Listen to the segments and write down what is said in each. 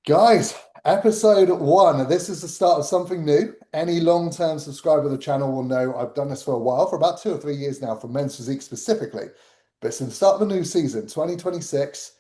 Guys, episode one. This is the start of something new. Any long-term subscriber of the channel will know I've done this for a while, for about 2 or 3 years now, for men's physique specifically. But since the start of the new season, 2026,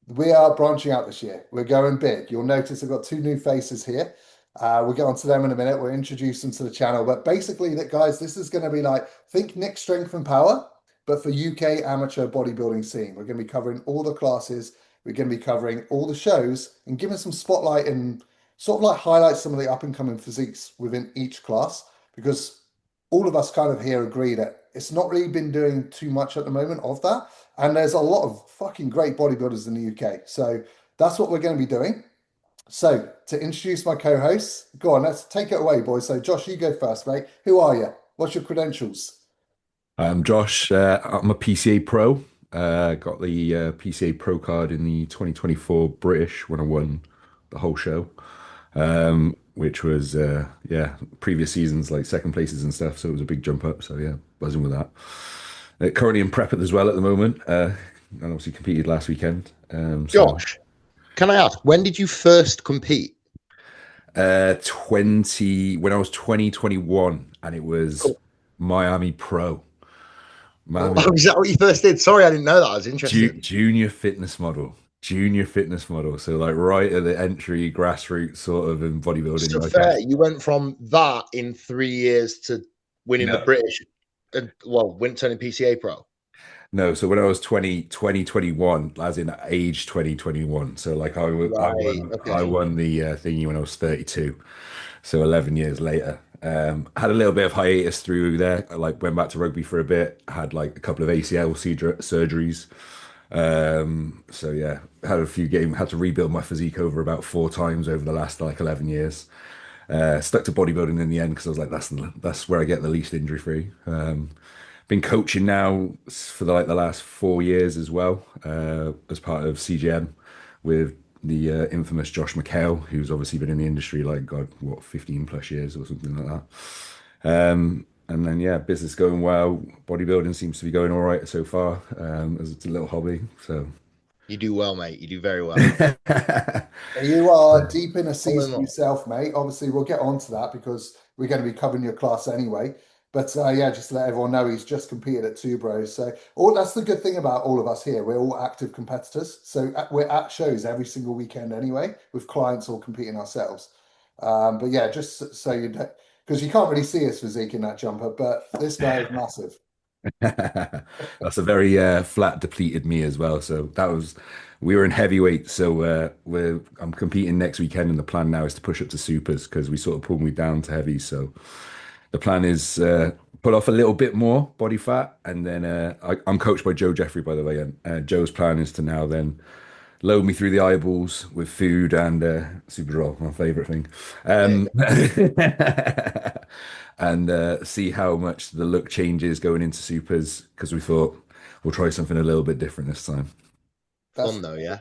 we are branching out this year. We're going big. You'll notice I've got two new faces here. We'll get onto them in a minute. We'll introduce them to the channel. But basically, that guys, this is going to be like, think Nick Strength and Power, but for UK amateur bodybuilding scene. We're going to be covering all the classes. We're going to be covering all the shows and giving some spotlight and sort of like highlight some of the up and coming physiques within each class because all of us kind of here agree that it's not really been doing too much at the moment of that. And there's a lot of fucking great bodybuilders in the UK. So that's what we're going to be doing. So to introduce my co-hosts, go on, let's take it away, boys. So Josh, you go first, mate. Who are you? What's your credentials? I'm Josh. I'm a PCA pro. Got the PCA pro card in the 2024 British when I won the whole show, which was previous seasons like second places and stuff. So it was a big jump up. So yeah, buzzing with that. Currently in prep as well at the moment, and obviously competed last weekend. Josh, can I ask, when did you first compete? 20 when I was 2021, and it was Cool. Miami Pro. Miami Oh, is that what you first did? Sorry, I didn't know that. I was interested. Junior fitness model. Junior fitness model. So like right at the entry grassroots sort of in bodybuilding. So Like fair. You went from that in 3 years to winning the no, British and turning PCA pro. no. So when I was 2021, as in age 2021. So like I Right. won I Okay. won the thingy when I was 32. So 11 years later. Had a little bit of hiatus through there. I like went back to rugby for a bit, had like a couple of ACL surgeries. So yeah, had a few games, had to rebuild my physique over about 4 times over the last like 11 years. Stuck to bodybuilding in the end because I was like, that's where I get the least injury free. Been coaching now for the last 4 years as well, as part of CGM with the infamous Josh McHale, who's obviously been in the industry like God, what, 15 plus years or something like that. And then yeah, business going well. Bodybuilding seems to be going all right so far, as it's a little hobby. So You do well, mate. You do very well. You are deep in a All in season all. yourself, mate. Obviously, we'll get on to that because we're going to be covering your class anyway. But yeah, just to let everyone know, he's just competed at Two Bros. So all that's the good thing about all of us here. We're all active competitors. So we're at shows every single weekend anyway, with clients all competing ourselves. But yeah, just so you know, because you can't really see his physique in that jumper, but this guy is massive. that's a very flat depleted me as well. So that was we were in heavyweight. So I'm competing next weekend, and the plan now is to push up to supers because we sort of pulled me down to heavy. So the plan is put off a little bit more body fat, and then I'm coached by Joe Jeffrey, by the way. And Joe's plan is to now then load me through the eyeballs with food and super roll, my favorite thing, Yeah, and see how much the look changes going into supers because we thought we'll try something a little bit different this time. That's fun though, yeah.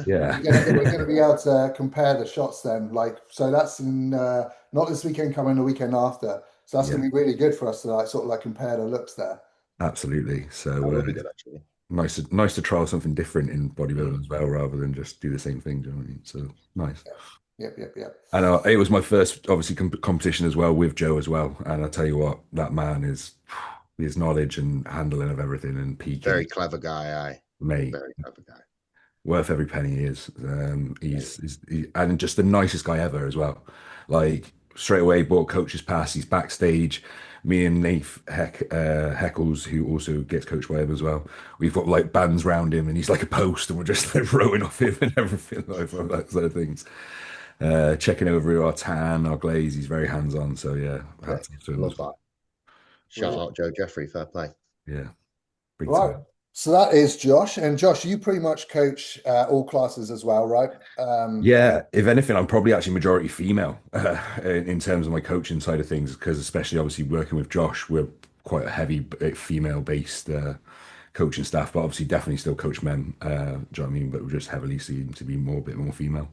Yeah, we're gonna be able to compare the shots then. Like, so that's in not this weekend coming, the weekend after. So that's yeah, gonna be really good for us to like sort of like compare the looks there. absolutely. That So will be good actually. nice to try something different in bodybuilding as well, rather than just do the same thing. Do you know what I mean? So nice. Yep, yep, yep. And it was my first, obviously, competition as well with Joe as well. And I tell you what, that man is his knowledge and handling of everything and peaking, Very clever guy, I. mate, Very clever guy. worth every penny he is. Mate. And just the nicest guy ever as well. Like straight away, bought coach's pass. He's backstage. Me and Nath Heckles, who also gets coached by him as well. We've got like bands round him, and he's like a post, and we're just like rowing off him and everything like that sort of things. Checking over our tan, our glaze. He's very hands on. So yeah, Yeah, hats off to him love as well. that. Shout Brilliant. out Joe Jeffrey, fair play. Yeah, big Right. time. So that is Josh. And Josh, you pretty much coach all classes as well, right? Yeah, if anything, I'm probably actually majority female in terms of my coaching side of things, because especially obviously working with Josh, we're quite a heavy female-based coaching staff, but obviously definitely still coach men. Do you know what I mean? But we just heavily seem to be a bit more female.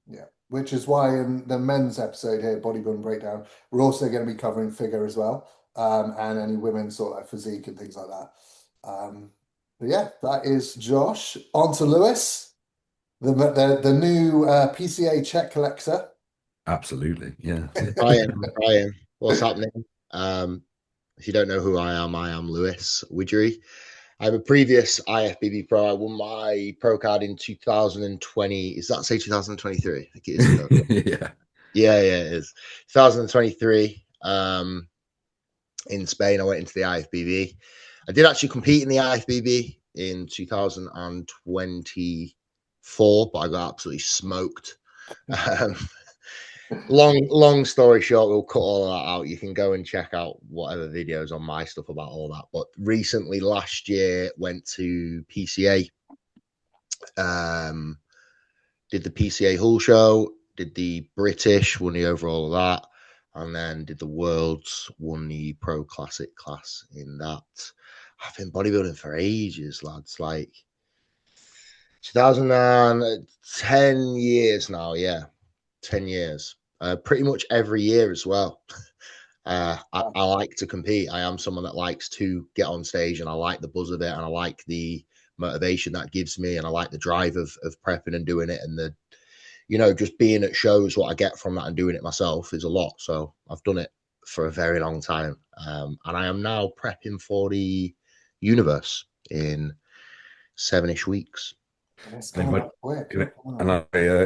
Yeah. Which is why in the men's episode here, Bodybuilding Breakdown, we're also going to be covering figure as well. And any women's sort of like physique and things like that. But yeah, that is Josh. On to Lewis. The new PCA check collector. Absolutely. Yeah. Yeah. Brian, what's happening? If you don't know who I am Lewis Widgery. I'm a previous IFBB pro. I won my pro card in 2020. Is that say 2023? I think it is. Yeah. Yeah, it is. 2023. In Spain, I went into the IFBB. I did actually compete in the IFBB in 2024, but I got absolutely smoked. Um, long story short, we'll cut all of that out. You can go and check out whatever videos on my stuff about all that. But recently, last year, went to PCA. Did the PCA Hull show, did the British, won the overall of that, and then did the Worlds, won the Pro Classic class in that. I've been bodybuilding for ages, lads. Like 2009, 10 years now. Yeah, 10 years. Pretty much every year as well. I like to compete. I am someone that likes to get on stage, and I like the buzz of it, and I like the motivation that gives me, and I like the drive of prepping and doing it, and the just being at shows. What I get from that and doing it myself is a lot. So I've done it for a very long time, and I am now prepping for the universe in 7-ish weeks. It's And coming up quick. if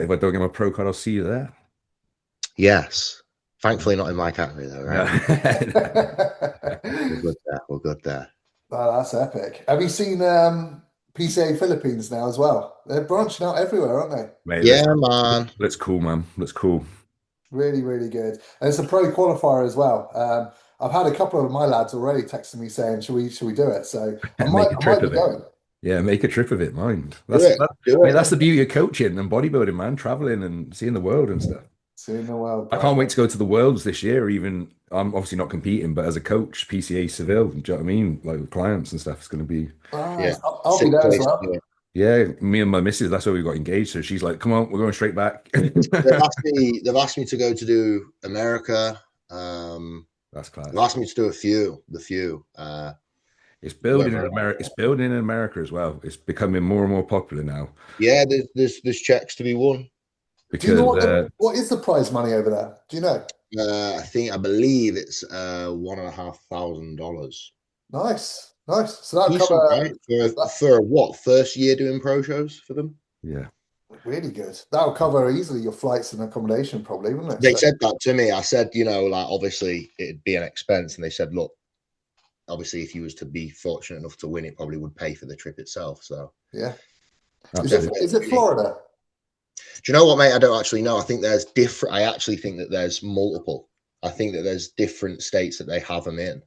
I don't get my pro card, I'll see you there. Yes, thankfully not in my category though, No. right? We're good there. Oh, that's epic. Have you seen PCA Philippines now as well? They're branching out everywhere, aren't they? Mate, Yeah, man. that's cool, man. That's cool. Really, really good. And it's a pro qualifier as well. I've had a couple of my lads already texting me saying, should we do it?" So I might Make a I might trip be of it. going. Yeah, make a trip of it, mind. Do it. Do Mate, it. that's the beauty of coaching and bodybuilding, man. Traveling and seeing the world and stuff. Seeing the world, I bro. can't wait to go to the Worlds this year. Even I'm obviously not competing, but as a coach, PCA Seville, do you know what I mean? Like with clients and stuff, it's going to be. Yeah. Nice. I'll be Sick there as place to well. do it. Yeah, me and my missus, that's where we got engaged. So she's like, "Come on, we're going straight back." They've asked me to go to do America. That's They've class. asked me to do the few. It's building in Whether America. It's building in America as well. It's becoming more and more popular now yeah, there's checks to be won. Do you know because what is the prize money over there? Do you know? I believe it's $1,500. Nice, nice. So that'll Decent, cover right? that For what, first year doing pro shows for them? yeah, really good. That'll cover easily your flights and accommodation, probably, wouldn't it? They So said that to me. I said, like obviously it'd be an expense, and they said, look, obviously if you was to be fortunate enough to win, it probably would pay for the trip itself. So yeah. absolutely. Is it Florida? do you know what, mate? I don't actually know. I think there's different. I actually think that there's multiple. I think that there's different states that they have them in.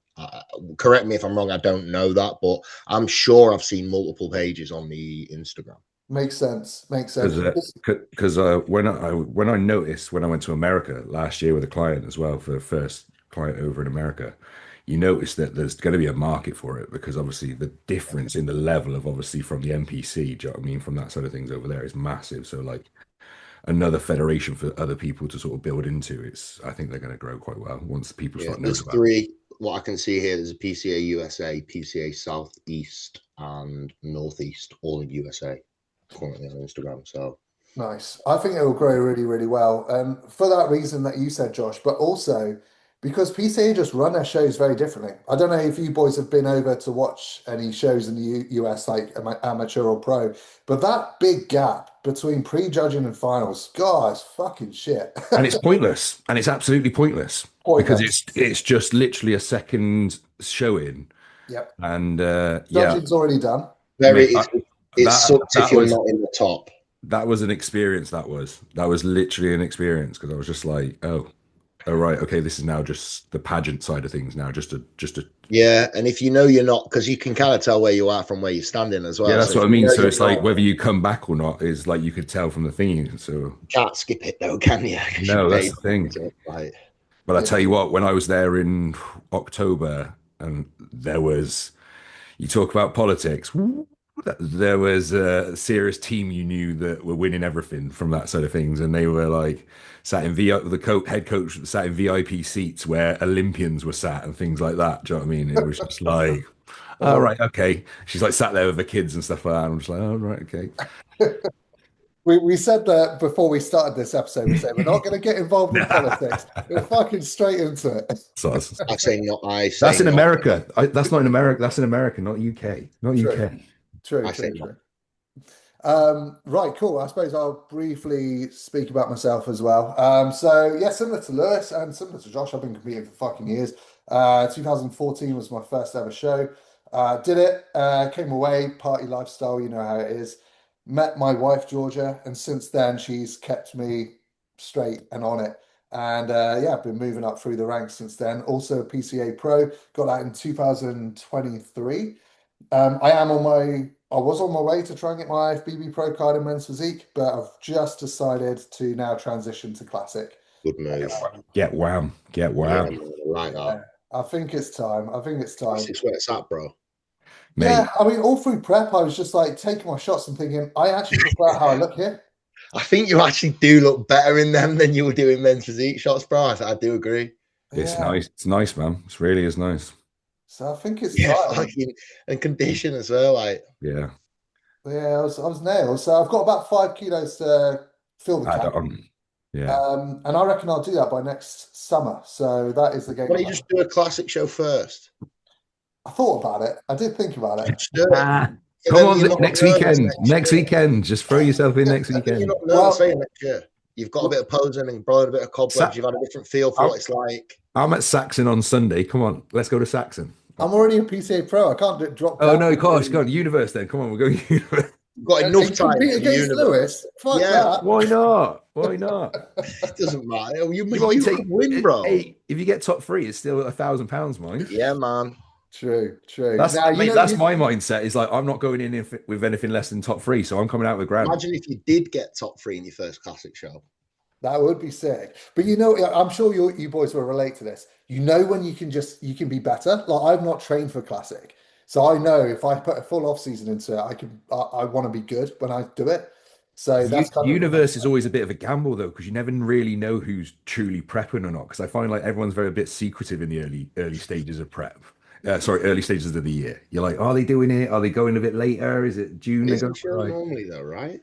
Correct me if I'm wrong. I don't know that, but I'm sure I've seen multiple pages on the Instagram. Makes sense. Makes sense. Because when I noticed when I went to America last year with a client as well for the first client over in America, you notice that there's going to be a market for it because obviously the difference in the level of obviously from the NPC, do you know what I mean, from that side of things over there is massive. So like another federation for other people to sort of build into, I think they're going to grow quite well once people Yeah, start knowing there's about it. three. What I can see here, there's a PCA USA, PCA Southeast, and Northeast, all in USA, currently on Instagram. So Nice. I think it will grow really, really well. For that reason that you said, Josh, but also because PCA just run their shows very differently. I don't know if you boys have been over to watch any shows in the US, like amateur or pro, but that big gap between pre-judging and finals, God, it's fucking shit. And it's pointless, and it's absolutely pointless because Pointless. it's just literally a second showing, Yep. and yeah, Judging's already done. very, mate, it that sucks if that you're was not in the top. that was an experience. That was literally an experience because I was just like, oh right, okay, this is now just the pageant side of things now, just a Yeah, and if you know you're not, because you can kind of tell where you are from where you're standing as well. yeah, that's So what if I you mean. know So you're it's like not, whether you come back or not is like you could tell from the thing. So you can't skip it though, can you? Because you no, that's paid the thing. for it, right? But I Yeah. tell you what, when I was there in October, and there was, you talk about politics. There was a serious team you knew that were winning everything from that side of things, and they were like sat in VIP. Head coach sat in VIP seats where Olympians were sat and things like that. Do you know what I mean? It was just like, oh Oh, right, okay. She's like sat there with the kids and stuff like that. And I'm just like, oh right, okay. We said that before we started this episode. We said we're not going to get involved in politics. We're fucking straight into it. So I say not. I say that's in not. America. That's not in America. That's in America, not UK. Not True, UK. true, I say true, not. true. Right, cool. I suppose I'll briefly speak about myself as well. So yeah, similar to Lewis and similar to Josh, I've been competing for fucking years. 2014 was my first ever show. Did it, came away, party lifestyle, you know how it is. Met my wife Georgia, and since then she's kept me straight and on it. And yeah, I've been moving up through the ranks since then. Also a PCA Pro, got that in 2023. I was on my way to try and get my IFBB Pro card in men's physique, but I've just decided to now transition to classic. Good move. Get wham. Get Yeah, wham. man, I like that. Yeah, I think it's time. I think it's time. Classic's where it's at, bro. Mate, Yeah, I mean, all through prep, I was just like taking my shots and thinking, I actually prefer how I look here. I think you actually do look better in them than you were doing men's physique shots, bro. I do agree. it's Yeah, nice. It's nice, man. It really is nice. so I think it's Yeah, time. fucking and condition as well. Like, Yeah. Yeah, I was nailed. So I've got about 5 kilos to fill the Add cap. on. Yeah. And I reckon I'll do that by next summer. So that is the game why don't you plan. just do a classic show first? I thought about it. I did think about it. Just do it. Ah, So come then on, you're not next nervous weekend. Next year. weekend. Just throw yourself in next And then you're weekend. not nervous Well, next year. You've got a bit of posing and blowing a bit of cobwebs. Sa- You've had a different feel for I'm, what it's like. I'm at Saxon on Sunday. Come on, let's go to Saxon. I'm already a PCA pro. I can't drop Oh down. no, gosh, God, Universe then. Come on, we're going Universe. You've got And enough time compete for against universe. Lewis. Fuck Yeah. that. Why not? Why not? It doesn't matter. You might could win, bro. Hey, if you get top three, it's still £1,000, mind. Yeah, man. True, true. That's Now, mate, that's my mindset. Is like I'm not going in with anything less than top three, so I'm coming out with grand. Imagine if you did get top three in your first classic show. that would be sick. But you know, I'm sure you boys will relate to this. You know when you can be better. Like I've not trained for classic, so I know if I put a full off season into it, I want to be good when I do it. So that's kind of Universe is always a bit of a gamble though, because you never really know who's truly prepping or not. Because I find like everyone's very a bit secretive in the early stages of prep. Early stages of the year. You're like, are they doing it? Are they going a bit later? Is it June? They go Busy show right? normally, though, right?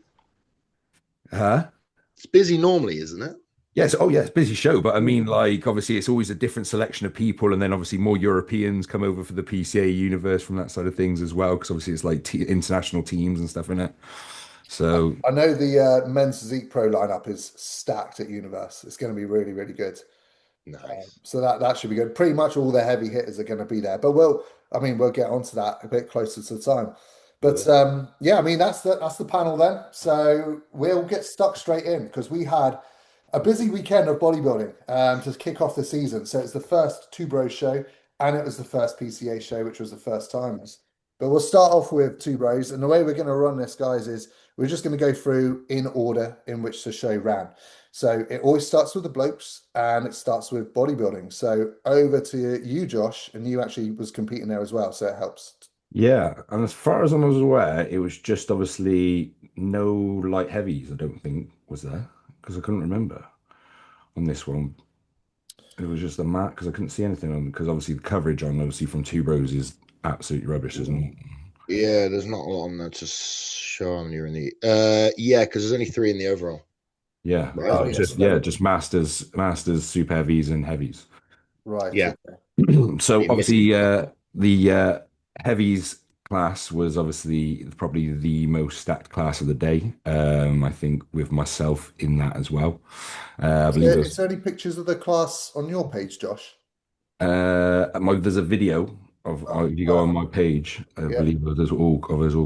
Huh? It's busy normally, isn't it? Yes. Oh, yeah. It's a busy show, but I Mm. mean, like, obviously, it's always a different selection of people, and then obviously more Europeans come over for the PCA universe from that side of things as well, because obviously it's like international teams and stuff in it. So I know the men's Zeke Pro lineup is stacked at Universe. It's going to be really, really good. Nice. So that should be good. Pretty much all the heavy hitters are going to be there, but I mean, we'll get onto that a bit closer to the time. But yeah, I mean, that's the panel then. So we'll get stuck straight in because we had a busy weekend of bodybuilding to kick off the season. So it's the first Two Bros show, and it was the first PCA show, which was the first timers. But we'll start off with Two Bros, and the way we're going to run this, guys, is we're just going to go through in order in which the show ran. So it always starts with the blokes and it starts with bodybuilding. So over to you, Josh, and you actually was competing there as well, so it helps. yeah, and as far as I was aware, it was just obviously no light heavies. I don't think was there because I couldn't remember on this one. It was just the mat because I couldn't see anything on because obviously the coverage on obviously from Two Bros is absolutely rubbish, isn't it? Yeah, there's not a lot on there to show how many are in the. Yeah, because there's only 3 in the overall. Yeah, Right. just masters, super heavies, and heavies. Right. Yeah. Okay. So Been obviously, missing. the heavies class was obviously probably the most stacked class of the day. I think with myself in that as well. I believe it Is there any pictures of the class on your page, Josh? there's a video of if you go on my page. I Yeah. believe there's all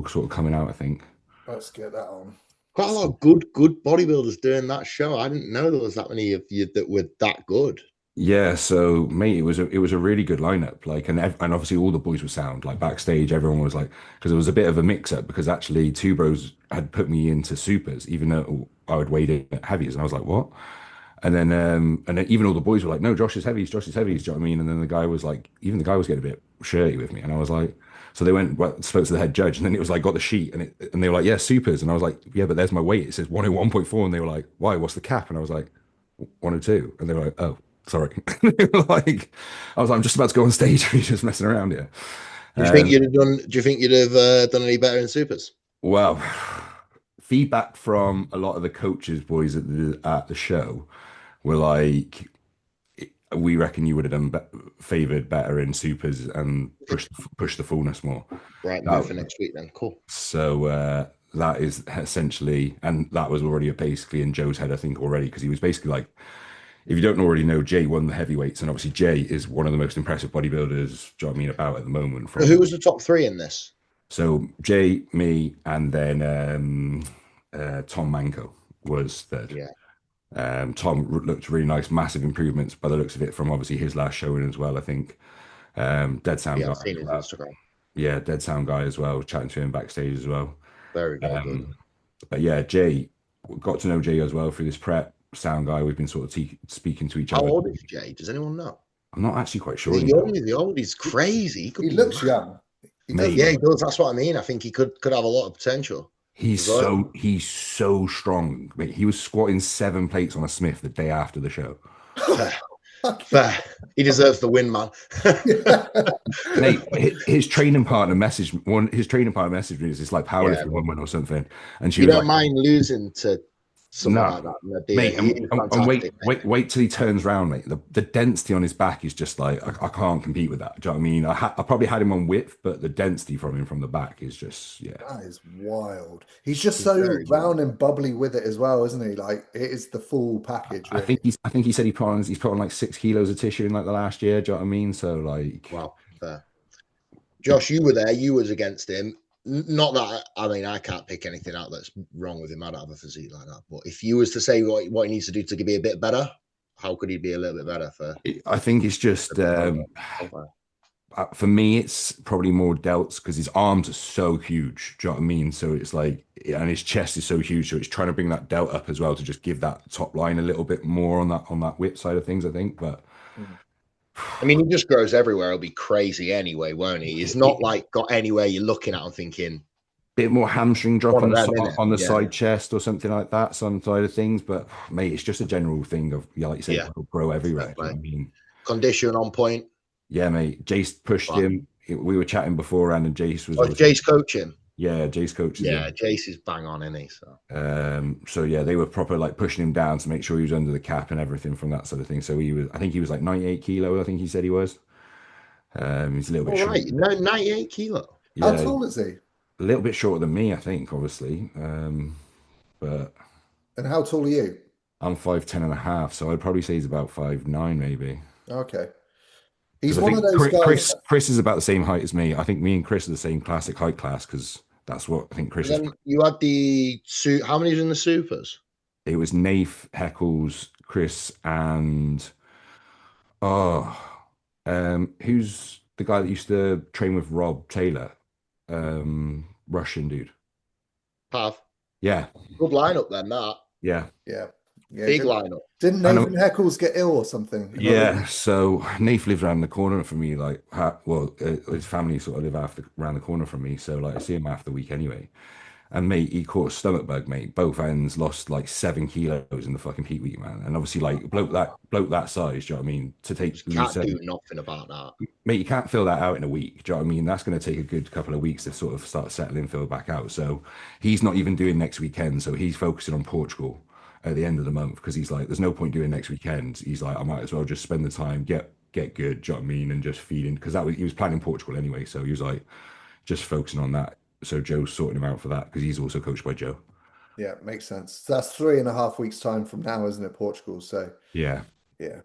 sort of coming out. I think. Let's get that on. Quite a lot of good bodybuilders doing that show. I didn't know there was that many of you that were that good. Yeah, so mate, it was a really good lineup. Like, and obviously all the boys were sound. Like backstage, everyone was like, because it was a bit of a mix up. Because actually, Two Bros had put me into supers, even though I would weighed in at heavies, and I was like, what? And then even all the boys were like, no, Josh is heavies, Josh is heavies. Do you know what I mean? And then the guy was like, even the guy was getting a bit shirty with me, and I was like, so they spoke to the head judge, and then it was like got the sheet, and they were like, yeah, supers, and I was like, yeah, but there's my weight. It says 101.4, and they were like, why? What's the cap? And I was like, 102, and they were like, oh. Sorry. Like, I was like, I'm just about to go on stage and he's just messing around here. Do you think you'd have done any better in supers? Well, feedback from a lot of the coaches, boys at the show, were like, we reckon you would have done favored better in supers and push the fullness more. Right move for next week then. Cool. So that is essentially, and that was already basically in Joe's head, I think, already, because he was basically like, if you don't already know, Jay won the heavyweights, and obviously Jay is one of the most impressive bodybuilders, do you know what I mean, about at the moment. So who was the top three in this? So Jay, me, and then Tom Manko was third. Yeah. Tom looked really nice, massive improvements by the looks of it from obviously his last showing as well, I think. Dead Sound Yeah, guy. I've seen his Instagram. Yeah, Dead Sound guy as well, chatting to him backstage as well. Very, very good. But yeah, Jay, got to know Jay as well through this prep. Sound guy, we've been sort of speaking to each How other. old is Jay? Does anyone know? I'm not actually quite sure. Is he young? Is he old? He's crazy. He looks young. Yeah, he does. That's what I mean. I think he could have a lot of potential. He's so strong. Mate, he was squatting 7 plates on a Smith the day after the show. Fair. He deserves the win, man. Mate, his training partner messaged me. It's like powerlifting woman or something, and she you was don't like, mind losing to someone like that, mate. And wait till he turns around, mate. The density on his back is just like I can't compete with that. Do you know what I mean? I probably had him on width, but the density from him from the back is just That is wild. He's just so round and bubbly with it as well, isn't he? Like it is the full package. Really. I think he said he's put on like 6 kilos of tissue in like the last year. Do you know what I mean? So like, wow, fair. Josh, you were there. You was against him. Not that I can't pick anything out that's wrong with him. I don't have a physique like that. But if you was to say what he needs to do to be a bit better, how could he be a little bit better? I think it's just for me, it's probably more delts because his arms are so huge. Do you know what I mean? So it's like, and his chest is so huge. So it's trying to bring that delt up as well to just give that top line a little bit more on that whip side of things, I think. But I mean, he just grows everywhere. He'll be crazy anyway, won't he? It's not like got anywhere you're looking at and thinking. Bit more hamstring drop on the side chest or something like that, some side of things. But mate, it's just a general thing of like you said, grow everywhere. You know what I mean, condition on point. Yeah, mate. Jace pushed him. We were chatting beforehand, and Jace was. Jace coaching. Yeah, Jace coaches. Yeah, Jace is bang on, isn't he? So yeah, they were proper like pushing him down to make sure he was under the cap and everything from that sort of thing. So I think he was like 98 kilo. I think he said he was. He's a little bit short. Right, 98 kilo. Yeah, how tall is he? A little bit shorter than me, I think, obviously. But. And how tall are you? I'm 5'10" and a half, so I'd probably say he's about 5'9", maybe. Okay. He's one of those guys. Chris is about the same height as me. I think me and Chris are the same classic height class because that's what I think Chris is. You had the suit. How many is in the supers? It was Nath, Heckles, Chris, and who's the guy that used to train with Rob Taylor? Russian dude. Pav. Yeah. Good lineup then, that. Yeah. Big lineup. Didn't Nathan Heckles get ill or something? Yeah, so Nath lives around the corner from me. Like, his family sort of live around the corner from me. So, like, I see him after the week anyway. And mate, he caught a stomach bug, mate. Both ends lost like 7 kilos in the fucking peak week, man. And obviously, like, bloke that size, do you know what I mean? To take you can't do nothing about that, mate. You can't fill that out in a week. Do you know what I mean? That's going to take a good couple of weeks to sort of start settling, fill back out. So he's not even doing next weekend. So he's focusing on Portugal at the end of the month because he's like, there's no point doing next weekend. He's like, I might as well just spend the time, get good, do you know what I mean, and just feed in because he was planning Portugal anyway. So he was like, just focusing on that. So Joe's sorting him out for that because he's also coached by Joe. Yeah, makes sense. So that's 3.5 weeks time from now, isn't it, Portugal? So yeah,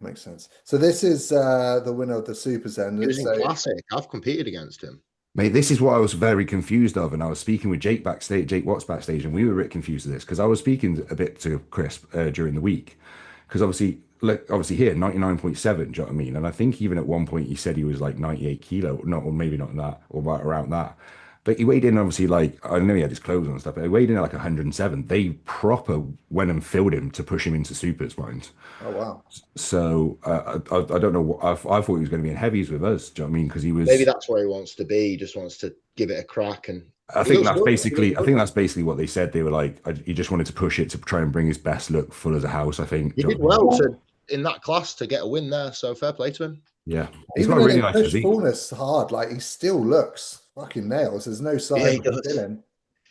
makes sense. So this is the winner of the Supers then. He was in Classic. I've competed against him. Mate, this is what I was very confused of, and I was speaking with Jake Watts backstage, and we were a bit confused of this because I was speaking a bit to Chris during the week because obviously here 99.7, do you know what I mean? And I think even at one point he said he was like 98 kilo, or maybe not that, or right around that. But he weighed in obviously like, I know he had his clothes on and stuff, but he weighed in at like 107. They proper went and filled him to push him into supers, mind. Oh, wow. So I don't know what, I thought he was going to be in heavies with us, do you know what I mean? Because he was. Maybe that's where he wants to be. He just wants to give it a crack. And I think that's basically what they said. They were like, he just wanted to push it to try and bring his best look full as a house, I think. He did well in that class to get a win there. So fair play to him. Yeah. He's got a really nice physique. Fullness hard. Like he still looks fucking nails. There's no sign of killing.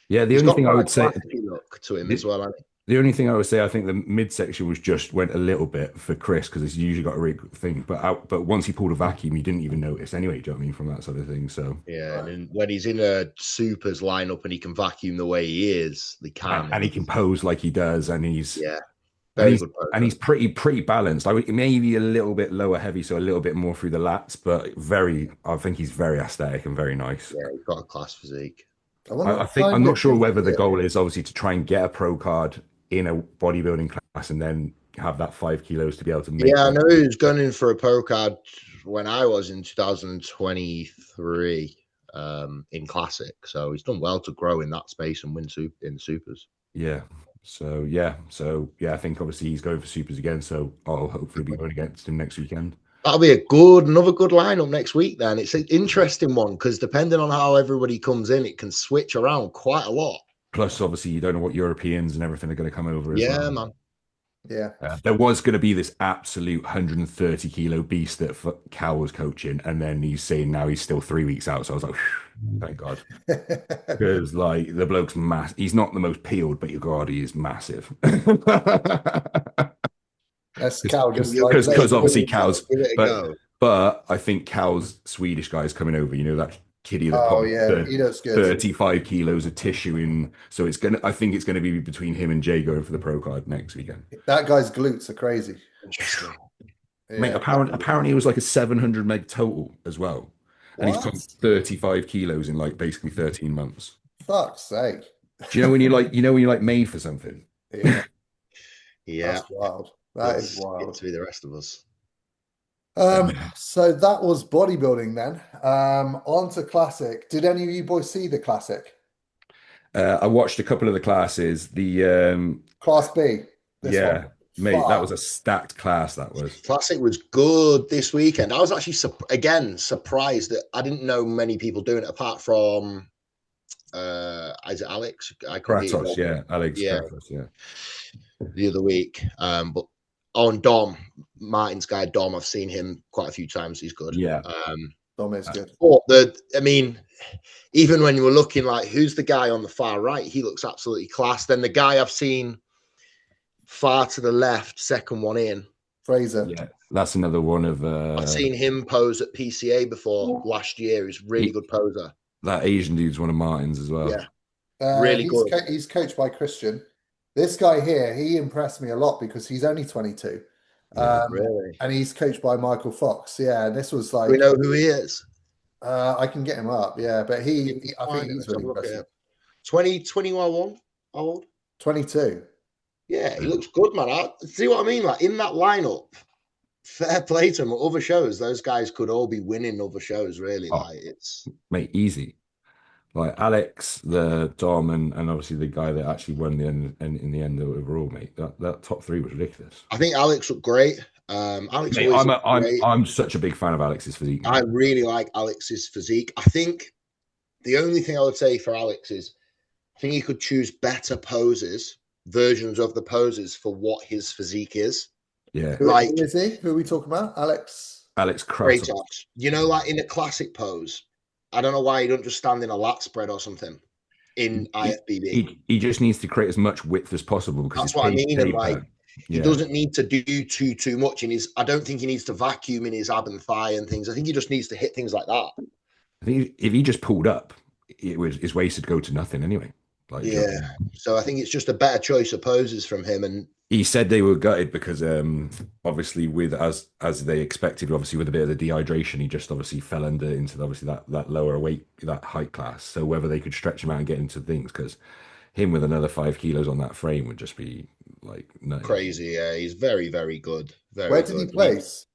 Yeah, He's got quite a classy look to him as well, hasn't he? the only thing I would say, I think the midsection was just went a little bit for Chris because he's usually got a really good thing. But once he pulled a vacuum, you didn't even notice anyway. Do you know what I mean from that sort of thing? So Yeah, and then when he's in a supers lineup and he can vacuum the way he is, they can. and he can pose like he does, and he's Yeah, and very he's good and poser. he's pretty balanced. I would maybe a little bit lower heavy, so a little bit more through the lats, but very. I think he's very aesthetic and very nice. Yeah, he's got a class physique. I wonder I what think time I'm not sure difference whether is the it? goal is obviously to try and get a pro card in a bodybuilding class and then have that 5 kilos to be able to make Yeah, I that. know he was gunning for a pro card when I was in 2023 in classic. So he's done well to grow in that space and win in supers. Yeah. So yeah, I think obviously he's going for supers again. So I'll hopefully be going against him next weekend. That'll be another good lineup next week. Then it's an interesting one because depending on how everybody comes in, it can switch around quite a lot. Plus, obviously, you don't know what Europeans and everything are going to come over as Yeah, well. man. Yeah. There was going to be this absolute 130 kilo beast that Cal was coaching, and then he's saying now he's still 3 weeks out. So I was like, thank God. Because like the bloke's mass, he's not the most peeled, but your God, he is massive. That's Cal just like Because obviously Give Cal's, it a but go. but I think Cal's Swedish guy is coming over. You know that kiddie that Oh put yeah, he does good. 35 kilos of tissue in. So it's gonna. I think it's gonna be between him and Jay going for the pro card next weekend. That guy's glutes are crazy. Interesting. Mate, Yeah. apparently it was like a 700 meg total as well, and he's What? come 35 kilos in like basically 13 months. Fuck's sake. Do you know when you like, when you're like made for something? Yeah, Yeah, that's wild. That is let's get wild. to be the rest of us. So that was bodybuilding then. On to classic. Did any of you boys see the classic? I watched a couple of the classes. Class B. This Yeah, one. mate, that was Fuck. a stacked class. That was. Classic was good this weekend. I was actually again surprised that I didn't know many people doing it apart from is it Alex? I competed Kratos, with, yeah, Alex yeah, Kratos, yeah. the other week. But on Dom, Martin's guy Dom, I've seen him quite a few times. He's good. Yeah. Dom is good. But I mean, even when you were looking like who's the guy on the far right, he looks absolutely class. Then the guy I've seen far to the left, second one in. Fraser. Yeah, that's another one of I've seen him pose at PCA before last year. He's really good poser. That Asian dude's one of Martin's as well. Yeah. Really good. He's coached by Christian. This guy here, he impressed me a lot because he's only 22. Really? And he's coached by Michael Fox. Yeah, and this was Do like we know who he is? I can get him up, yeah, but I think he's really impressive. 21 old. 22. Yeah, he looks good, man. See what I mean? Like in that lineup, fair play to him. At other shows, those guys could all be winning other shows, really. Oh, like it's mate, easy. Like Alex, the Dom, and obviously the guy that actually won the end in the end overall, mate. That top three was ridiculous. I think Alex looked great. Alex, mate, I'm such a big fan of Alex's physique. I really like Alex's physique. I think the only thing I would say for Alex is I think he could choose better poses, versions of the poses for what his physique is. Yeah. Who is he? Who are we talking about? Alex Kratos. You know, like in a classic pose, I don't know why he don't just stand in a lat spread or something in IFBB. He just needs to create as much width as possible because that's what I mean. And like he yeah. doesn't need to do too much in his. I don't think he needs to vacuum in his ab and thigh and things. I think he just needs to hit things like that. I think if he just pulled up, his waist would go to nothing anyway. Like, yeah. So I think it's just a better choice of poses from him. And he said they were gutted because obviously with as they expected, obviously with a bit of the dehydration, he just obviously fell under into obviously that lower weight, that height class. So whether they could stretch him out and get into things, because him with another 5 kilos on that frame would just be like nuts. Crazy. Yeah, he's very, very good. Where did he place?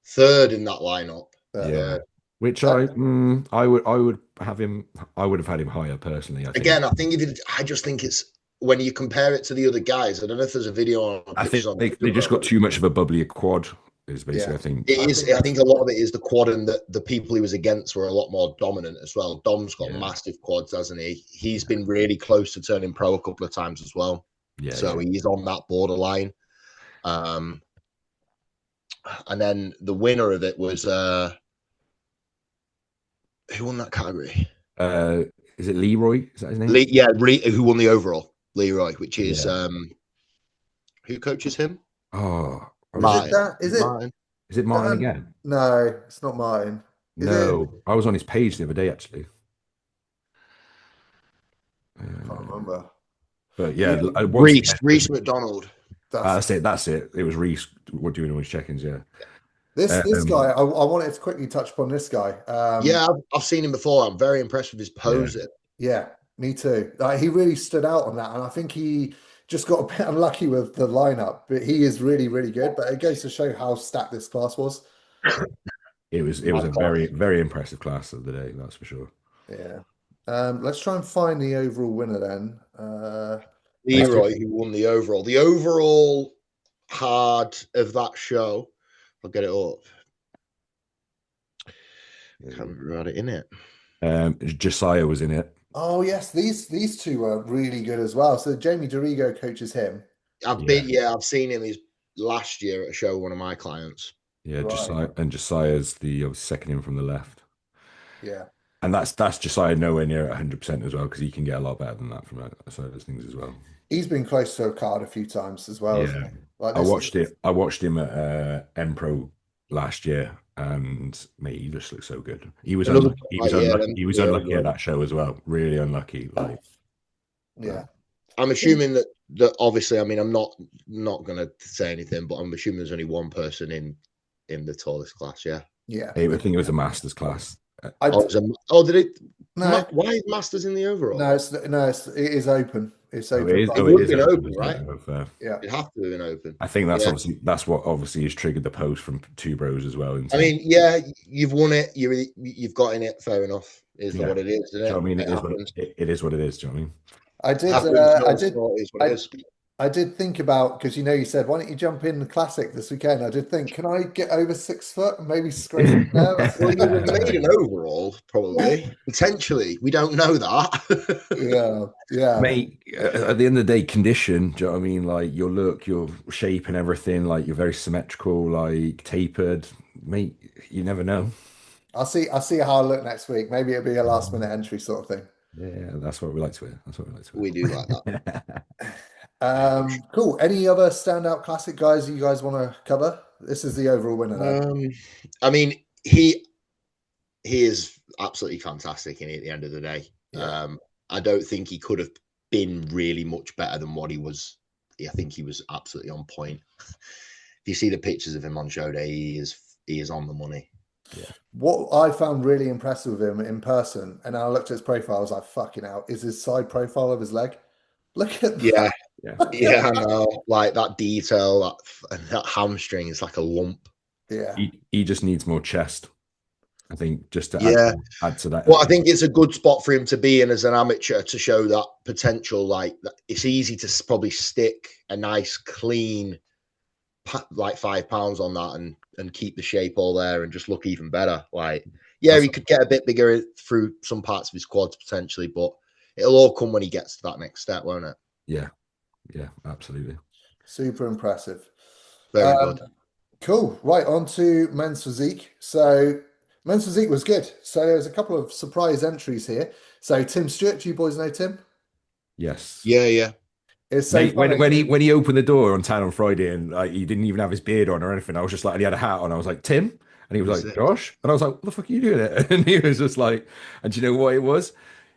Third in that lineup. Yeah. Which I would have him. I would have had him higher personally. I think he did. I just think it's when you compare it to the other guys. I don't know if there's a video on. I think they just got too much of a bubbly quad. Is basically, I think it is. I think a lot of it is the quad, and the people he was against were a lot more dominant as well. Dom's got massive quads, hasn't he? He's been really close to turning pro a couple of times as well. Yeah. So he's on that borderline. And then the winner of it was who won that category? Is it Leroy? Is that his name? Yeah, who won the overall? Leroy, which is Yeah. who coaches him? Oh, I Is was. it Martin. that? Is it Martin. Is it Martin Dan? again? No, it's not Martin. Is it? No, I was on his page the other day actually. Can't Uh, remember. but Yeah, yeah, once Reese again, Reese McDonald. that's that's it. That's it. It was Reese. What doing all his check-ins? Yeah. this guy. Um, I wanted to quickly touch upon this guy. Yeah, I've seen him before. I'm very impressed with his yeah. posing. Yeah, me too. He really stood out on that, and I think he just got a bit unlucky with the lineup. But he is really, really good. But it goes to show how stacked this class was. It was Mad a class. very very impressive class of the day. That's for sure. Yeah. Let's try and find the overall winner then. It's good. Leroy, who won the overall. The overall hard of that show. I'll get it up. Haven't read it in it. Josiah was in it. Oh yes, these two are really good as well. So Jamie Dorigo coaches him. Yeah. I've seen him. He's last year at a show, one of my clients. Yeah, Right. Josiah's the second in from the left. Yeah. And that's Josiah nowhere near 100% as well because he can get a lot better than that from that side of things as well. He's been close to a card a few times as well, hasn't Yeah. he? Like I this watched is it. I watched him at M-Pro last year, and mate, he just looked so good. He was Another unlucky. He was like, yeah, unlucky. them He was two are unlucky at good. that show as well. Really unlucky. Like, yeah. I'm assuming that obviously, I mean, I'm not gonna say anything, but I'm assuming there's only one person in the tallest class. Yeah. Yeah. I think it was a masters class. I Oh, did it? no, Why is Masters in the overall? it is open. It's Oh, it open. is. It Oh, it would have is been open, open, isn't right? it? Yeah. It'd have to have been open. I think Yeah. that's what obviously has triggered the post from Two Bros as well. I mean, yeah, you've won it. You've got in it. Fair enough. Is yeah. what it is, Do isn't you know it? what I mean? It happens. It is what it is. Do you know what I mean? I did. Happens. I No did. sport is what it I is. I did think about because you said why don't you jump in the classic this weekend? I did think, can I get over 6 foot and maybe scrape in there? Well, you would have made an overall, probably. Potentially. We don't know that. Yeah, yeah. Mate, at the end of the day, condition, do you know what I mean? Like your look, your shape and everything, like you're very symmetrical, like tapered. Mate, you never know. I'll see how I look next week. Maybe it'll be a last minute entry sort of thing. Yeah, that's what we like to hear. That's what we like to We do like that. hear. Cool. Any other standout classic guys you guys want to cover? This is the overall winner then. I mean, he is absolutely fantastic at the end of the day. Yeah. I don't think he could have been really much better than what he was. I think he was absolutely on point. If you see the pictures of him on show day, he is on the money. What I found really impressive with him in person, and I looked at his profile, I was like, fucking out, is his side profile of his leg. Look at Yeah, that. yeah, I know. Like that detail, that hamstring is like a lump. Yeah. He just needs more chest. I think just to add to that. Well, I think it's a good spot for him to be in as an amateur to show that potential. Like it's easy to probably stick a nice clean, like 5 pounds on that and keep the shape all there and just look even better. Like, yeah, he could get a bit bigger through some parts of his quads potentially, but it'll all come when he gets to that next step, won't it? Yeah, absolutely. Super impressive. Very good. Cool. Right, on to men's physique. So men's physique was good. So there's a couple of surprise entries here. So Tim Stewart, do you boys know Tim? Yes. Yeah. It's so Mate, funny. when he opened the door on town on Friday and like he didn't even have his beard on or anything, I was just like, and he had a hat on. I was like, Tim, and he was like, Josh, and I was like, what the fuck are you doing it? And he was just like, and do you know what it was?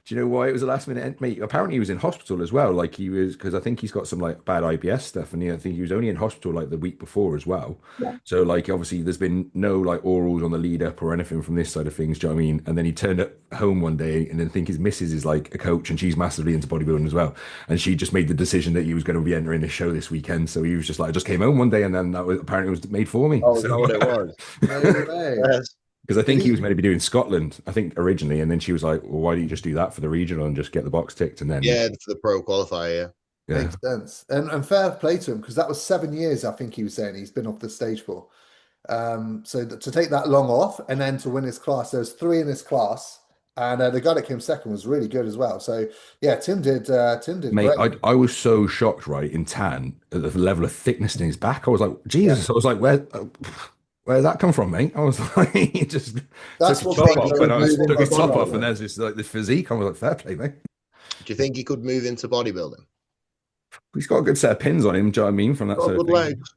Do you know why it was a last minute? Mate, apparently he was in hospital as well. Like he was because I think he's got some like bad IBS stuff, and I think he was only in hospital like the week before as well. Yeah. So like obviously there's been no like orals on the lead up or anything from this side of things. Do you know what I mean? And then he turned up home one day, and then think his missus is like a coach, and she's massively into bodybuilding as well. And she just made the decision that he was going to be entering the show this weekend. So he was just like, I just came home one day, and then that was apparently it was made for me. Oh, so, is that what it was? No way. Yes. Because I think he was meant to be doing Scotland, I think originally, and then she was like, "Well, why don't you just do that for the regional and just get the box ticked?" And then Yeah, for the pro qualifier. yeah, Makes sense. And fair play to him because that was 7 years, I think he was saying he's been off the stage for. So to take that long off and then to win his class, there's 3 in his class, and the guy that came second was really good as well. So yeah, Tim did mate, great. I was so shocked, right, in tan at the level of thickness in his back. I was like, Jesus, I was like, where? Where did that come from, mate? I was like, he just took That's a Do what you top think got he off, to and could I move was took into his into top off, and bodybuilding. bodybuilding? there's this like the physique. I was like, fair play, mate. Do you think he could move into bodybuilding? He's got a good set of pins on him. Do you know what I mean? From that Got sort of good thing. legs.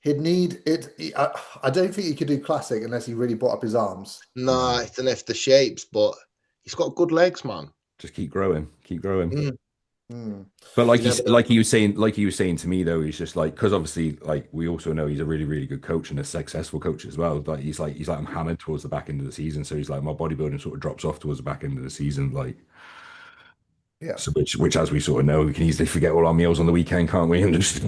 He'd need it. I don't think he could do classic unless he really brought up his arms. Nah, it's an if the shapes, but he's got good legs, man. Just keep growing, keep growing. Mm, Hmm. But you never know. like he was saying to me though, he's just like because obviously like we also know he's a really really good coach and a successful coach as well. Like he's like I'm hammered towards the back end of the season, so he's like my bodybuilding sort of drops off towards the back end of the season, like Yeah, so which as we sort of know, we can easily forget all our meals on the weekend, can't we? And just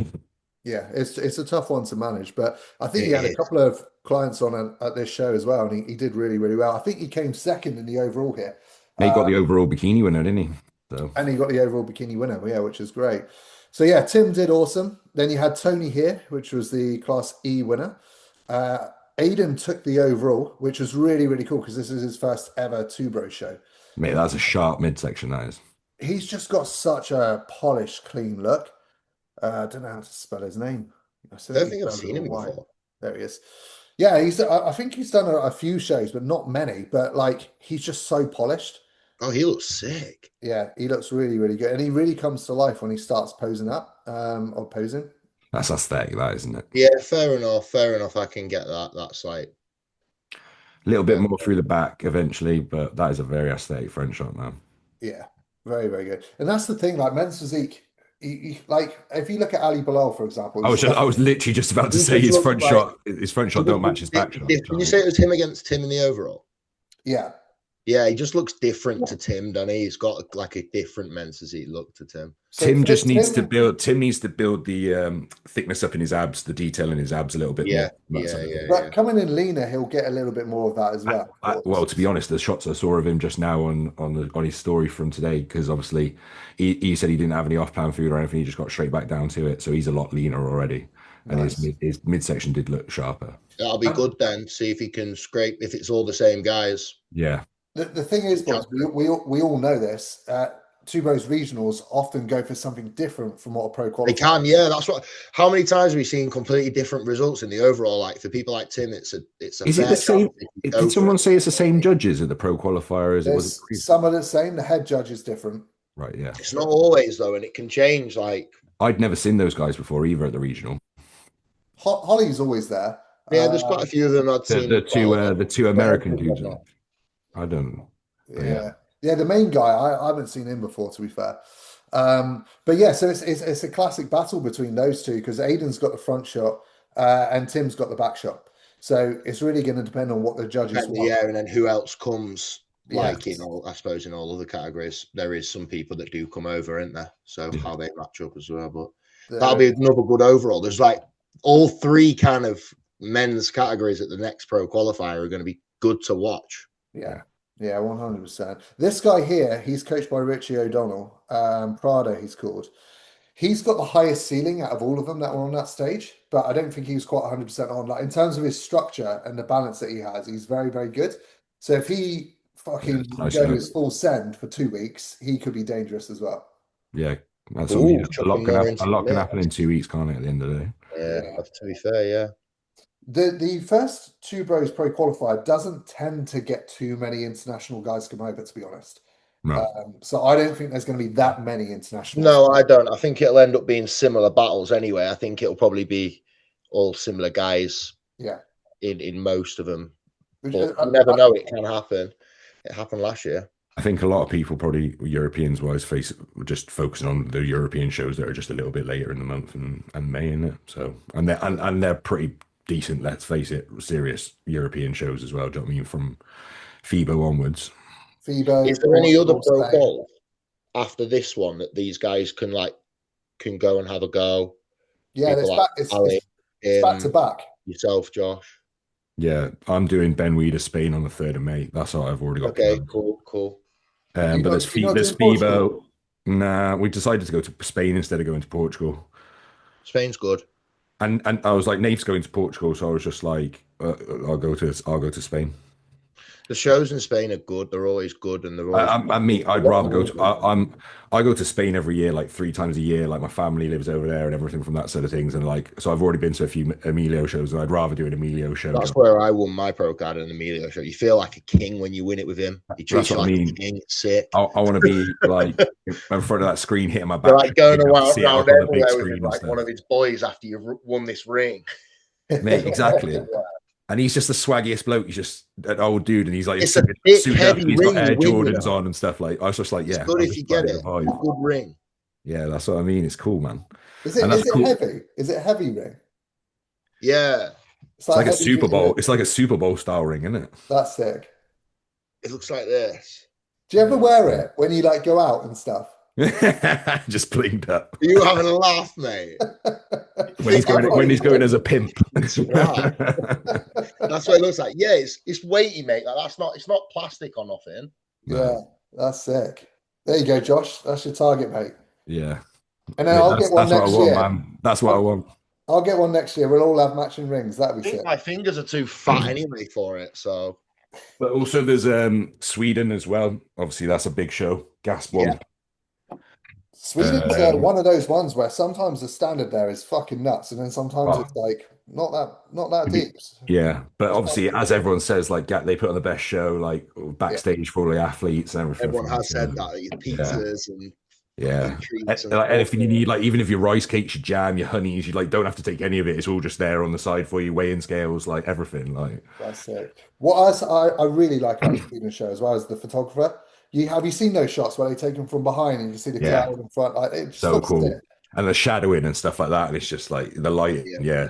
yeah. It's a tough one to manage, but I think he had a It is. couple of clients on at this show as well, and he did really really well. I think he came second in the overall here. he got Uh, the overall bikini winner, didn't he? So And he got the overall bikini winner, yeah, which is great. So yeah, Tim did awesome. Then you had Tony here, which was the Class E winner. Uh, Aiden took the overall, which was really, really cool because this is his first ever two bro show. mate, that's a sharp midsection, that is. He's just got such a polished, clean look. I don't know how to spell his name. I I don't think he think I've spelled it seen all him white. before. There he is. Yeah, I think he's done a few shows, but not many. But like, he's just so polished. Oh, he looks sick. Yeah, he looks really, really good, and he really comes to life when he starts posing up, or posing. That's aesthetic, that isn't it? Yeah, fair enough. Fair enough. I can get that. That's like, A little bit yeah. more through the back eventually, but that is a very aesthetic French shot, man. Yeah, very, very good. And that's the thing, like men's physique. Like if you look at Ali Bilal, for example, he's I was literally just about to He say just looks like his front he shot just don't match looks his back shot. Do you know Did what you I say mean? it was him against Tim in the overall? yeah. Yeah, he just looks different to Tim, doesn't he? He's got like a different men's physique look to Tim. So for Tim, Tim needs to build the thickness up in his abs, the detail in his abs a little bit more. Yeah, That yeah, sort of yeah, thing. yeah. but coming in leaner, he'll get a little bit more of that as well, of Well, course. to be honest, the shots I saw of him just now on his story from today, because obviously he said he didn't have any off-plan food or anything, he just got straight back down to it. So he's a lot leaner already, and Nice. his midsection did look sharper. That'll be And good then. See if he can scrape if it's all the same guys. Yeah, the thing is, boys, we all know this. Two Bros regionals often go for something different from what a pro They qualifier. can, yeah. That's what. How many times have we seen completely different results in the overall? Like for people like Tim, it's a is it fair the chance same? if you Did go for someone it. say it's the same judges at the pro qualifier as it was? There's some of the same. The head judge is different. Right, yeah. It's not always though, and it can change. Like I'd never seen those guys before either at the regional. Holly's always there. yeah, there's quite a few of them I'd seen. The two American dudes. I don't know. But yeah. Yeah, the main guy, I haven't seen him before, to be fair. But yeah, so it's a classic battle between those two because Aiden's got the front shot and Tim's got the back shot. So it's really going to depend on what the judges want. Yeah, and then who else comes? Yeah. Like in all, I suppose in all other categories, there is some people that do come over, isn't there? So how they match up as well. But that'll be another good overall. There's like all three kind of men's categories at the next pro qualifier are going to be good to watch. Yeah. Yeah, 100%. This guy here, he's coached by Richie O'Donnell, Prado, he's called. He's got the highest ceiling out of all of them that were on that stage, but I don't think he was quite 100% on. Like in terms of his structure and the balance that he has, he's very, very good. So if he fucking nice goes full send for 2 weeks, he could be dangerous as well. Yeah, that's Ooh, a lot can happen. into A lot can the happen in 2 weeks, can't it? At the end of the day. Yeah, Yeah. to be fair, yeah. The first two bros pro qualifier doesn't tend to get too many international guys come over, to be honest. No, So I don't think there's going to be that many internationals. No, I don't. I think it'll end up being similar battles anyway. I think it'll probably be all similar guys Yeah. in most of them. Which, But you never know, it can happen. It happened last year. I think a lot of people probably Europeans wise face just focusing on the European shows that are just a little bit later in the month and May in it. So and they're pretty decent. Let's face it, serious European shows as well. Do you know what I mean? From FIBO onwards. FIBO, Is there any other Portugal, pro Spain. qual after this one that these guys can go and have a go? Yeah, People it's like back. Ali, It's back to back. yourself, Josh. Yeah, I'm doing Ben Weeder Spain on the 3rd of May. That's what I've already got. Okay, planned. cool. But You're not there's doing Portugal? FIBO. Nah, we decided to go to Spain instead of going to Portugal. Spain's good. And I was like, Nate's going to Portugal, so I was just like, I'll go to Spain. The shows in Spain are good. They're always good, and they're always. I'd rather go to. I go to Spain every year, like 3 times a year. Like my family lives over there and everything from that sort of things. And like, so I've already been to a few Emilio shows, and I'd rather do an Emilio show. That's where I won my pro card in the Emilio show. You feel like a king when you win it with him. He treats you like a king. It's sick. I want to be like in front of that screen, hitting my back. You're like going around everywhere with him, like one of his boys after you've won this ring. Mate, exactly. And he's just the swaggiest bloke. He's just an old dude, and he's like, it's a big, heavy he's ring. got Air Jordans on and stuff. Like, I was just like, yeah, it's good if you get it. A good ring. Yeah, that's what I mean. It's cool, man. Is it cool. Heavy? Is it a heavy ring? Yeah. It's like a Super Bowl. It's like a Super Bowl style ring, isn't it? That's sick. It looks like this. Do you ever wear it when you like go out and stuff? Just blinged up. Are you having a laugh, mate? when he's going as a pimp. That's what it looks like. Yeah, it's weighty, mate. Like it's not plastic or nothing. Yeah, that's sick. There you go, Josh. That's your target, mate. Yeah. And then I'll get one next year. Man. That's what I want. I'll get one next year. We'll all have matching rings. That'd be sick. My fingers are too fat anyway for it, so. But also there's Sweden as well. Obviously, that's a big show. Gas one. Yeah. Sweden's one of those ones where sometimes the standard there is fucking nuts, and then sometimes it's like not that deep. Yeah, but obviously, as everyone says, like they put on the best show, like backstage for all the athletes and everything. Everyone has said that, pizzas and like anything you need, like even if your rice cakes, your jam, your honeys, you like don't have to take any of it. It's all just there on the side for you, weighing scales, like everything. Like that's it. What I really like about the Sweden show as well as the photographer. Have you seen those shots where they take them from behind and you see the cloud in front? Like, it's so cool. Sick. And the shadowing and stuff like that. And it's just like the lighting. Yeah.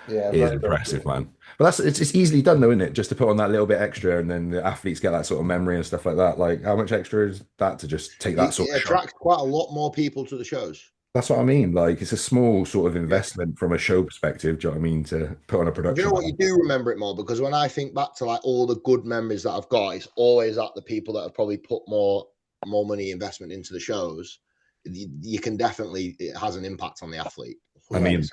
It is impressive, man. But it's easily done though, isn't it? Just to put on that little bit extra and then the athletes get that sort of memory and stuff like that. Like how much extra is that to just take that sort of shot? It attracts quite a lot more people to the shows. That's what I mean. Like it's a small sort of investment from a show perspective. Do you know what I mean? To put on a production. You know what? You do remember it more because when I think back to like all the good memories that I've got, it's always at the people that have probably put more money investment into the shows. You can definitely, it has an impact on the athlete. 100%. I mean,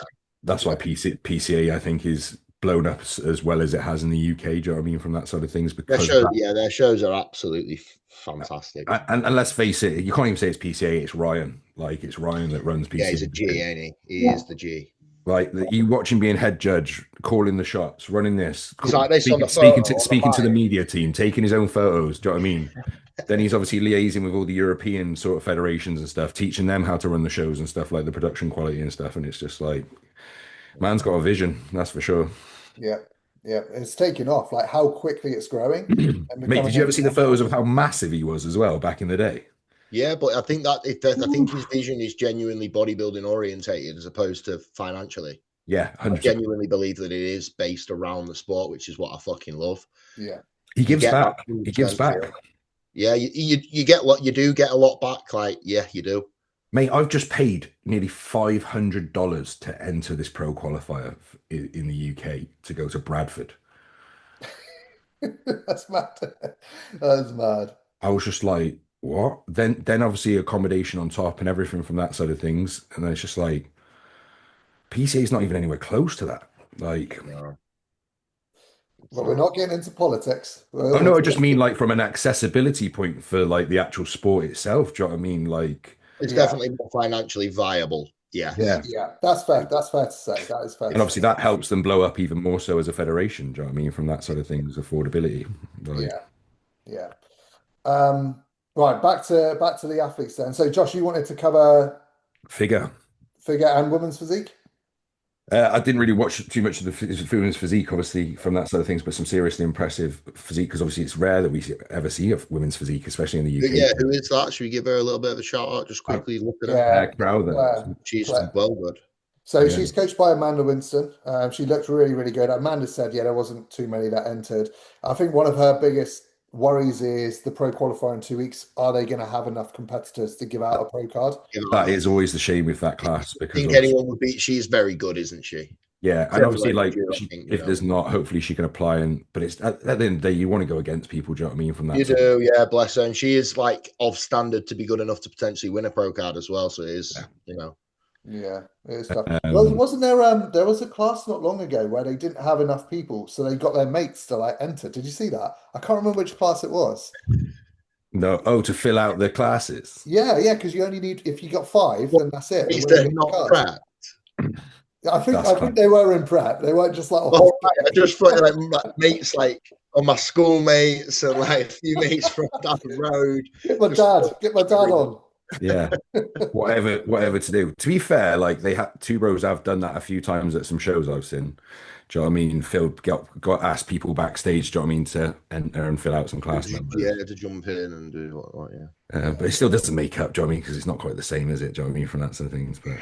that's why PCA I think is blown up as well as it has in the UK. Do you know what I mean? From that sort of things, because their shows are absolutely fantastic. And let's face it, you can't even say it's PCA. It's Ryan. Like it's Ryan that runs PCA. Yeah, he's a G, ain't he? He is the G. Like you watch him being head judge, calling the shots, running this, speaking to the media team, taking his own photos. Do you know what I mean? Then he's obviously liaising with all the European sort of federations and stuff, teaching them how to run the shows and stuff, like the production quality and stuff. And it's just like, man's got a vision, that's for sure. Yeah, it's taken off. Like how quickly it's growing. Mate, did you ever see the photos of how massive he was as well back in the day? Yeah, but I think I think his vision is genuinely bodybuilding orientated as opposed to financially. Yeah, 100%. I genuinely believe that it is based around the sport, which is what I fucking love. Yeah, he gives back. He gives back. Yeah, you get what you do get a lot back. Like, yeah, you do. Mate, I've just paid nearly $500 to enter this pro qualifier in the UK to go to Bradford. That's mad. That's mad. I was just like, what? Then obviously accommodation on top and everything from that side of things. And then it's just like, PCA is not even anywhere close to that. Like, no. But we're not getting into politics. Oh no, I just mean like from an accessibility point for like the actual sport itself. Do you know what I mean? Like it's definitely more financially viable. Yeah. That's fair. That's fair to say. That is fair. And obviously that helps them blow up even more so as a federation. Do you know what I mean? From that sort of things, affordability. Like, yeah. Right, back to the athletes then. So Josh, you wanted to cover figure and women's physique? I didn't really watch too much of the women's physique, obviously, from that side of things, but some seriously impressive physique, because obviously it's rare that we ever see a women's physique, especially in the UK. Yeah, who is that? Should we give her a little bit of a shout out? Just quickly look at her. Crowther. She's well good. So she's coached by Amanda Winston. She looked really, really good. Amanda said, there wasn't too many that entered. I think one of her biggest worries is the pro qualifier in 2 weeks. Are they going to have enough competitors to give out a pro card? That is always the shame with that class. Because I think anyone would beat. She's very good, isn't she? Yeah, and obviously, like, if there's not, hopefully she can apply. But it's at the end of the day, you want to go against people. Do you know what I mean? From that, you do, yeah. Bless her, and she is like of standard to be good enough to potentially win a pro card as well. So it is, Yeah, it's tough. Well, Um, wasn't there was a class not long ago where they didn't have enough people, so they got their mates to like enter. Did you see that? I can't remember which class it was. no, oh, to fill out the classes. Yeah, yeah, because you only need if you got five, What then that's it. The is winner there gets the not card. prep? That's I class. think they were in prep. They weren't just like, oh, Oh, right. I just thought like my mates, like on my schoolmates and like a few mates from down the road. Just get my dad on. Yeah. Whatever to do. To be fair, like they had two bros have done that a few times at some shows I've seen. Do you know what I mean? Phil got asked people backstage, do you know what I mean, to enter and fill out some class yeah, numbers. to jump in and do what yeah. But it still doesn't make up, do you know what I mean? Because it's not quite the same, is it? Do you know what I mean? From that sort of things. But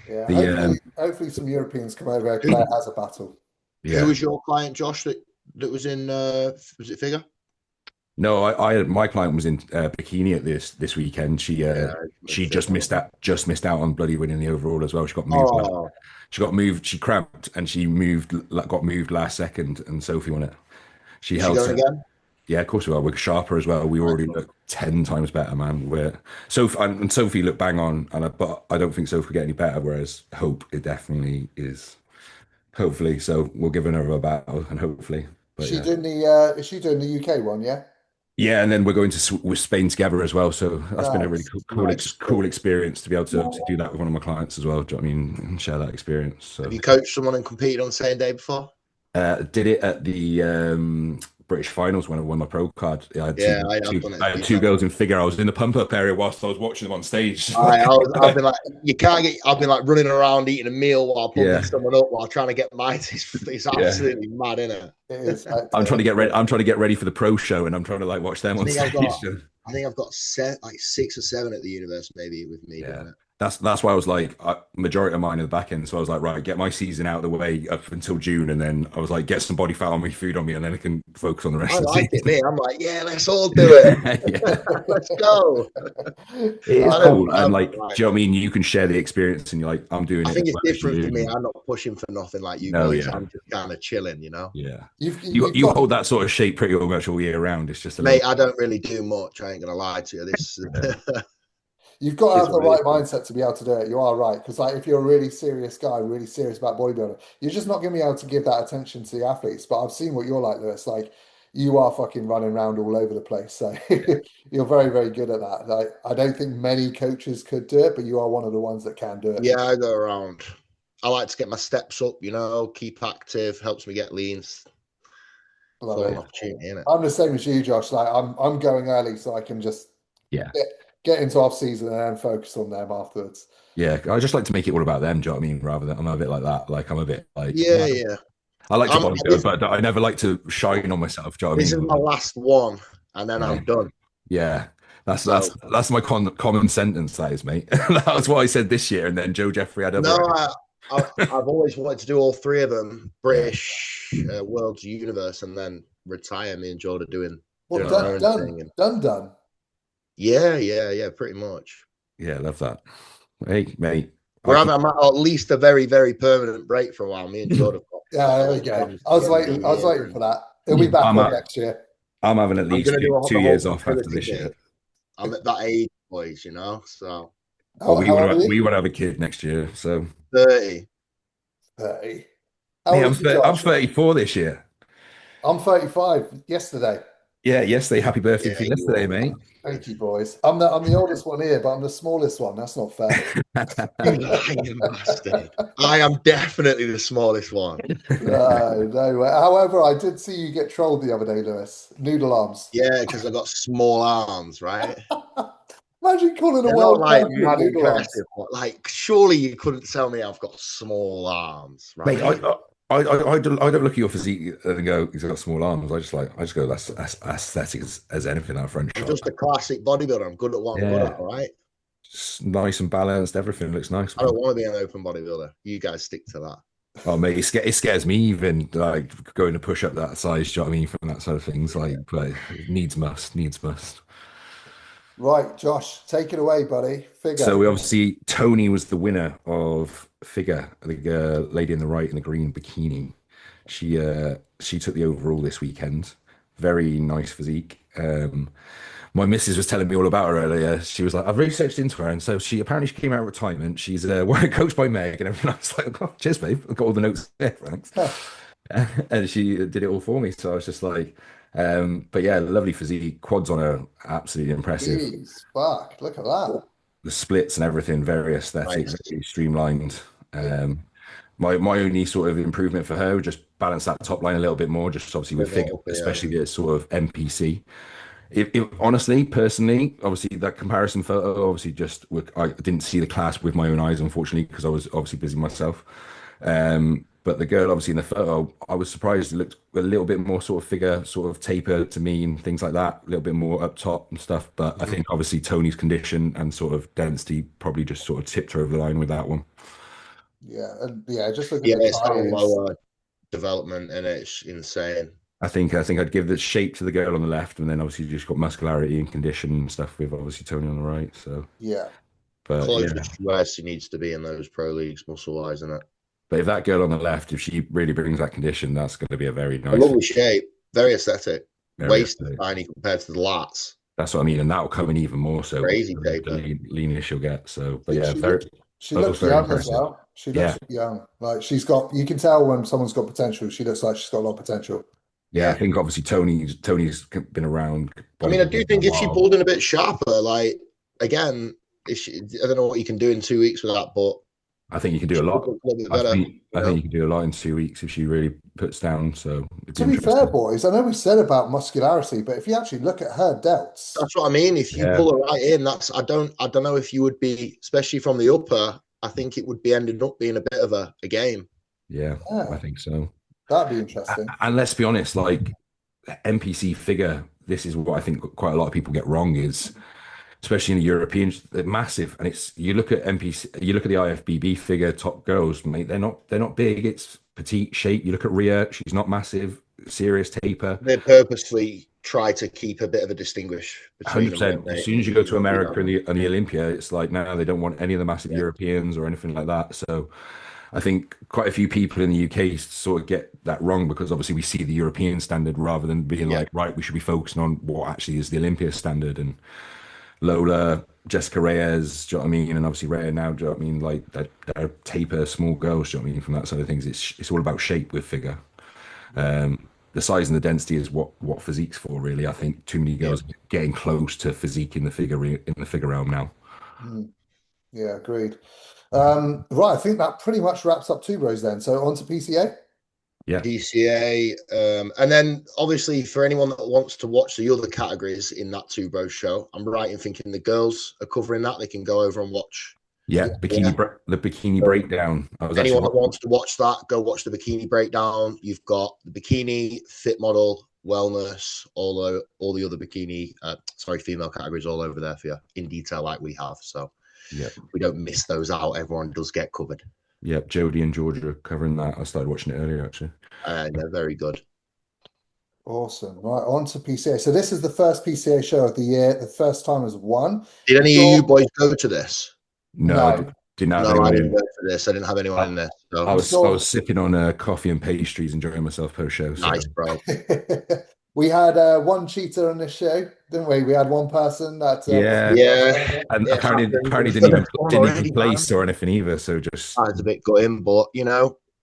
Yeah, the hopefully some Europeans come over. Who, Claire has a battle. who yeah. was your client, Josh? That was in was it figure? No, my client was in bikini at this weekend. Yeah, She figure. just missed out on bloody winning the overall as well. She got moved. Oh, She got moved. She cramped and she moved. Got moved last second, and Sophie won it. She is she held going to. again? Yeah, of course we are. We're sharper as well. We already look 10 times better, man. We're Sophie and Sophie looked bang on, but I don't think Sophie will get any better. Whereas Hope, it definitely is. Hopefully, so we'll give her a battle and hopefully. But yeah. Is she doing the UK one, yeah? Yeah, and then we're going to with Spain together as well. So that's been a really Nice. Nice. cool experience to be able to obviously do that with one of my clients as well. Do you know what I mean? And share that experience. Have So you coached someone and competed on the same day before? did it at the British finals when I won my pro card. I had Yeah, I've done it a I had few two times. girls in figure. I was in the pump up area whilst I was watching them on stage. I've been like, you can't get. I've been like running around eating a meal while pumping Yeah, someone up while trying to get my. It's yeah. absolutely mad, isn't it? It is. I'm trying to get ready. I'm trying to get ready for the pro show, and I'm trying to like watch them I on think I've stage. got. I think I've got like 6 or 7 at the universe, maybe with me Yeah. doing it. That's why I was like majority of mine in the back end. So I was like, right, get my season out of the way up until June, and then I was like, get some body fat on me, food on me, and then I can focus on the I rest of the like it, season. me. I'm like, yeah, let's all do it. Yeah, Let's go. it is I don't. cool, and like, do you know what I mean? You can share the experience, and you're like, I'm doing I it think as it's well as different for me. you. I'm not pushing for nothing like you No, guys. yeah, I'm just kind of chilling, you know. yeah. You You've you got hold that sort of shape pretty much all year round. It's just a little, Mate, I don't really do much. I ain't gonna lie to you. This yeah, you've got to is have the what it right is. mindset to be able to do it. You are right. Because like if you're a really serious guy, really serious about bodybuilding, you're just not going to be able to give that attention to the athletes. But I've seen what you're like, Lewis. Like you are fucking running around all over the place. So you're very, very good at that. Like I don't think many coaches could do it, but you are one of the ones that can do it. Yeah, I go around. I like to get my steps up, you know, keep active, helps me get lean. Love For an it. opportunity, innit? I'm the same as you, Josh. Like I'm going early so I can just yeah, get into off season and then focus on them afterwards. yeah. I just like to make it all about them. Do you know what I mean? Rather than I'm a bit like that. Like I'm a bit like Yeah, yeah. I like to I'm, bodybuild, but I never like to shine on myself. Do you know what I this is mean? my last one, and then Yeah. I'm done. Yeah, So that's my common sentence. That is, mate. That was what I said this year, and then Joe Jeffrey had no, other. I've always wanted to do all 3 of them: Yeah, British, World's, Universe, and then retire. Me and Jordan Well, doing our own done, thing. And done. yeah, pretty much. yeah, love that. Hey, mate. We're having at least a very, very permanent break for a while. Me and Jordan. Yeah, there we go. I was waiting for that. He'll be back on next year. I'm having at I'm least gonna do two the years whole off after fertility this thing. year. I'm at that age, boys. You know, so Well, How old are we you? want to have a kid next year, so 30. 30. How hey, old are you, I'm Josh? 34 this year. I'm 35 yesterday. Yeah, yesterday. Happy birthday Yeah, to you you yesterday, are. mate. Thank you, boys. I'm the oldest one here, but I'm the smallest one. That's not fair. You lying bastard. I am definitely the smallest one. No, no way. However, I did see you get trolled the other day, Lewis. Noodle arms. Yeah, because I got small arms, right? Imagine calling a They're not world like champion mad noodle arms. impressive, but like surely you couldn't tell me I've got small arms, Mate, right? I don't look at your physique and go, he's got small arms. I just go, that's aesthetic as anything out front I'm shot. just a classic bodybuilder. I'm good at what I'm good Yeah, at, all right? just nice and balanced. Everything looks nice, I man. don't want to be an open bodybuilder. You guys stick to that. Oh, mate, it scares me even like going to push up that size. Do you know what I mean? From that side of things, like, but needs must. Right, Josh, take it away, buddy. So Figure. we obviously Tony was the winner of figure, the lady in the right in the green bikini. She took the overall this weekend. Very nice physique. My missus was telling me all about her earlier. She was like, I've researched into her, and so she apparently she came out of retirement. She's coached by Meg and everything. I was like, oh, cheers, babe. I've got all the notes there, thanks. And she did it all for me. So I was just like, but yeah, lovely physique, quads on her, absolutely impressive. Jeez, fuck, look at that. The splits and everything, very aesthetic, Nice. very streamlined. My only sort of improvement for her would just balance that top line a little bit more, just obviously with Bit figure, more, yeah. especially the sort of NPC. If honestly, personally, obviously that comparison photo, obviously I didn't see the class with my own eyes, unfortunately, because I was obviously busy myself. But the girl, obviously in the photo, I was surprised it looked a little bit more sort of figure, sort of taper to me and things like that, a little bit more up top and stuff. But I think obviously Tony's condition and sort of density probably just sort of tipped her over the line with that one. Yeah, and yeah, just look at Yeah, the it's got a tires. lower development and it's insane. I think I'd give the shape to the girl on the left, and then obviously you just got muscularity and condition and stuff with obviously Tony on the right. So, Yeah, but Close yeah, to where she needs to be in those pro leagues, muscle wise, isn't it? but if that girl on the left, if she really brings that condition, that's going to be a very A nice, lovely shape, very aesthetic. very Waist is aesthetic. tiny compared to the lats. That's what I mean, and that'll come in even more so with Crazy the taper. leanness she'll get. So, but yeah, she looked she that was looks very young as impressive. well. She Yeah, looks young. Like she's got, you can tell when someone's got potential. She looks like she's got a lot of potential. yeah. I Yeah. think obviously Tony's been around I mean, I do bodybuilding for a think if she while. pulled in a bit sharper, like again, I don't know what you can do in 2 weeks with that, but I think you can do she a could lot. look a little bit I better, think I think you can do a lot in 2 weeks if she really puts down. So it'd be To be fair, interesting. boys, I know we said about muscularity, but if you actually look at her delts, That's what I mean. If you Yeah, pull her right in, I don't know if you would be, especially from the upper. I think it would be ending up being a bit of a game. yeah, I yeah, think so. that'd be interesting. And let's be honest, like NPC figure, this is what I think quite a lot of people get wrong is, especially in the Europeans, they're massive. And it's you look at NPC, you look at the IFBB figure top girls, mate, they're not big. It's petite shape. You look at Rhea, she's not massive, serious taper. They purposely try to keep a bit of a distinguish between them, don't 100%. As they? soon as And you go to you America know, and the Olympia, it's like now they don't want any of the massive yeah, Europeans or anything like that. So I think quite a few people in the UK sort of get that wrong because obviously we see the European standard rather than being yeah, like, right, we should be focusing on what actually is the Olympia standard. And Lola, Jessica Reyes, do you know what I mean? And obviously Rhea now, do you know what I mean? Like they're taper, small girls, do you know what I mean? From that side of things, it's all about shape with figure. The size and the density is what physique's for, really. I think too many yeah. girls are getting close to physique in the figure realm now. Mm, yeah, agreed. Right, I think that pretty much wraps up two bros then. So on to PCA. Yeah, PCA, and then obviously for anyone that wants to watch the other categories in that two bro show, I'm right in thinking the girls are covering that. They can go over and watch. yeah. Yeah. The bikini So breakdown. I was anyone actually that wants to watch that, go watch the bikini breakdown. You've got the bikini, fit model, wellness, all the other bikini, female categories all over there for you in detail, like we have. So yeah, we don't miss those out. Everyone does get covered, yeah. Jodie and Georgia are covering that. I started watching it earlier actually. and they're very good. Awesome. Right, on to PCA. So this is the first PCA show of the year. The first time has won. Did any of you Saw boys go to this? No, no. didn't have No, I anyone didn't in. go to this. I didn't have anyone I, in this. I So We was I saw was sipping on coffee and pastries, enjoying myself post show. So nice, bro. we had one cheater on this show, didn't we? We had one person that was yeah, Yeah, and it apparently happens. didn't even Already, man. place or anything either. So just It's a bit gutting, but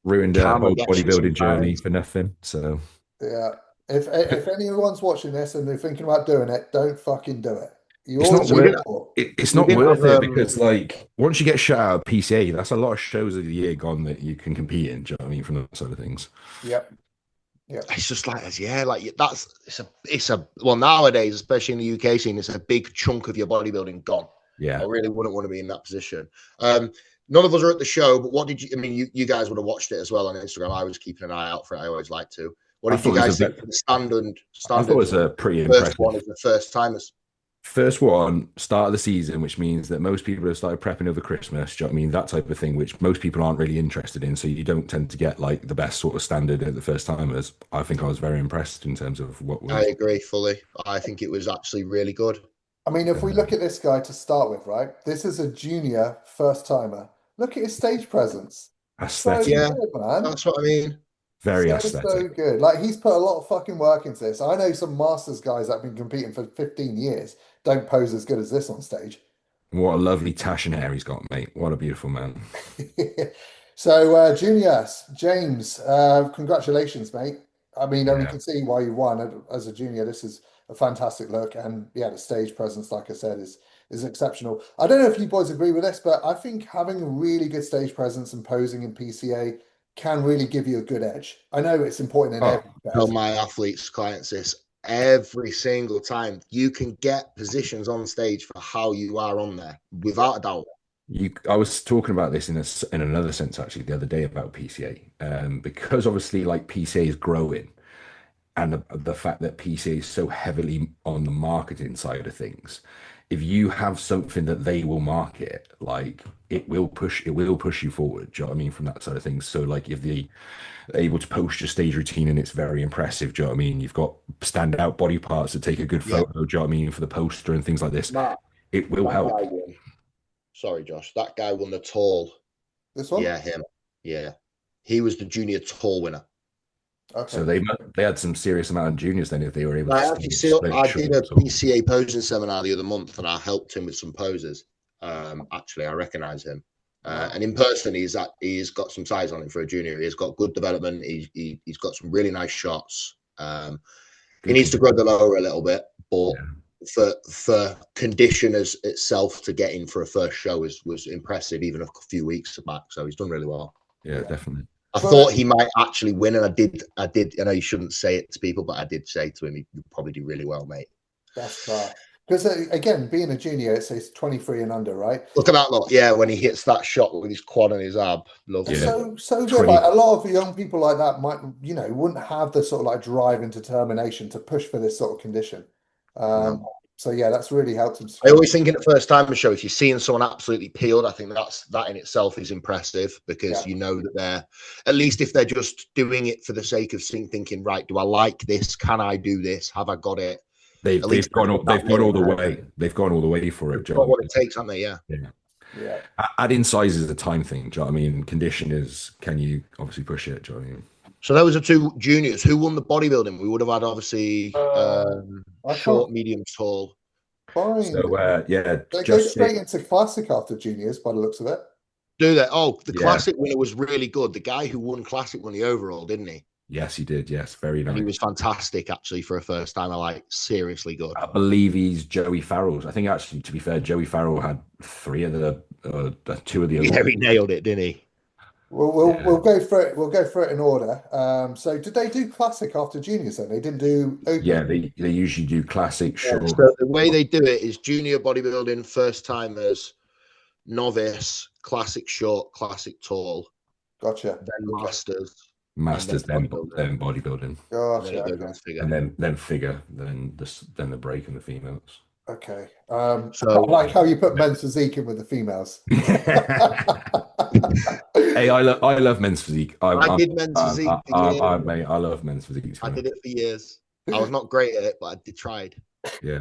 ruined a karma whole gets you bodybuilding journey sometimes. for nothing. So yeah. If anyone's watching this and they're thinking about doing it, don't fucking do it. You it's always not So we get worth didn't. caught. it's We not didn't worth have. it because like once you get shut out of PCA, that's a lot of shows of the year gone that you can compete in. Do you know what I mean? From that side of things. Yep. Yep. It's just like yeah, like that's it's a well nowadays, especially in the UK scene, it's a big chunk of your bodybuilding gone. I Yeah. really wouldn't want to be in that position. None of us are at the show, but what did you? I mean, you guys would have watched it as well on Instagram. I was keeping an eye out for it. I always like to. What I did you thought it was guys think of the standard I thought it standard was a pretty first one impressive as the first timers? first one, start of the season, which means that most people have started prepping over Christmas. Do you know what I mean? That type of thing, which most people aren't really interested in. So you don't tend to get like the best sort of standard at the first timers. I think I was very impressed in terms of what I was. agree fully. I think it was actually really good. I mean, if we look at this guy to start with, right? This is a junior first timer. Look at his stage presence. So Aesthetic, Yeah, good, man. that's what I mean. Very So aesthetic. good. Like he's put a lot of fucking work into this. I know some Masters guys that have been competing for 15 years don't pose as good as this on stage. What a lovely tash and hair he's got, mate. What a beautiful man. So, Junior, James, congratulations, mate. I mean, we Yeah. can see why you won as a junior. This is a fantastic look, and yeah, the stage presence, like I said, is exceptional. I don't know if you boys agree with this, but I think having a really good stage presence and posing in PCA can really give you a good edge. I know it's important in Oh, every Tell event. my athletes, clients this every single time. You can get positions on stage for how you are on there, without a doubt. I was talking about this in another sense actually the other day about PCA, because obviously like PCA is growing, and the fact that PCA is so heavily on the marketing side of things. If you have something that they will market, like it will push you forward. Do you know what I mean? From that side of things. So like if they are able to post your stage routine and it's very impressive, do you know what I mean? You've got standout body parts to take a good Yeah. photo, do you know what I mean, for the poster and things like this. That, It will that help. guy won. Sorry, Josh. That guy won the tall. This one? Yeah, him. Yeah. He was the junior tall winner. So Okay. they had some serious amount of juniors then if they were able to I actually split I did a shorts or PCA posing seminar the other month, and I helped him with some poses. Actually, I recognise him, Wow. and in person, he's got some size on him for a junior. He's got good development. He's got some really nice shots. He good needs to grow the condition. lower a little bit, but Yeah, for condition as itself to get in for a first show was impressive, even a few weeks back. So he's done really well. yeah, Yeah. definitely. I Well, thought he might actually win, and I did. I know you shouldn't say it to people, but I did say to him, "You probably do really well, mate." that's class. Because again, being a junior, it says 23 and under, right? Look at that look. Yeah, when he hits that shot with his quad and his ab, It's lovely. Yeah, so good. 20. Like a lot of young people like that might, wouldn't have the sort of like drive and determination to push for this sort of condition. No. So yeah, that's really helped him I secure. always think in the first time show, if you're seeing someone absolutely peeled, I think that in itself is impressive, because Yeah. you know that they're, at least if they're just doing it for the sake of thinking, right, do I like this? Can I do this? Have I got it? At least They've gone all the way. They've gone all the way for it. they've Do you know got what what I it takes, haven't they? Yeah. mean? Yeah. Yeah. Adding size is a time thing. Do you know what I mean? Condition is, can you obviously push it? Do you know what I mean? So those are two juniors. Who won the bodybuilding? We would have had obviously I short, can't medium, tall. find. So yeah, They go just straight into classic after juniors by the looks of it. Do that. Oh, the yeah, classic winner was really good. The guy who won classic won the overall, didn't he? yes, he did. Yes, very And he nice. was fantastic actually for a first time. I like seriously good. I believe he's Joey Farrell's. I think actually, to be fair, Joey Farrell had two of the Yeah, overall. he nailed it, didn't he? We'll Yeah, go through it. We'll go through it in order. So did they do classic after juniors then? They didn't do yeah. open. They usually do classic Yeah. short. So the way they do it is junior bodybuilding, first timers, novice, classic short, classic tall, Gotcha. then Okay. masters, and then Masters, bodybuilding. then bodybuilding, And then it Gotcha. goes Okay. on to figure. and then figure, then the break and the females. Okay. So I like how you put men's physique in with the females. Hey, I love men's physique. I did men's physique for years. Mate, I love men's physique. I did it for years. I was not great at it, but I did tried. Yeah,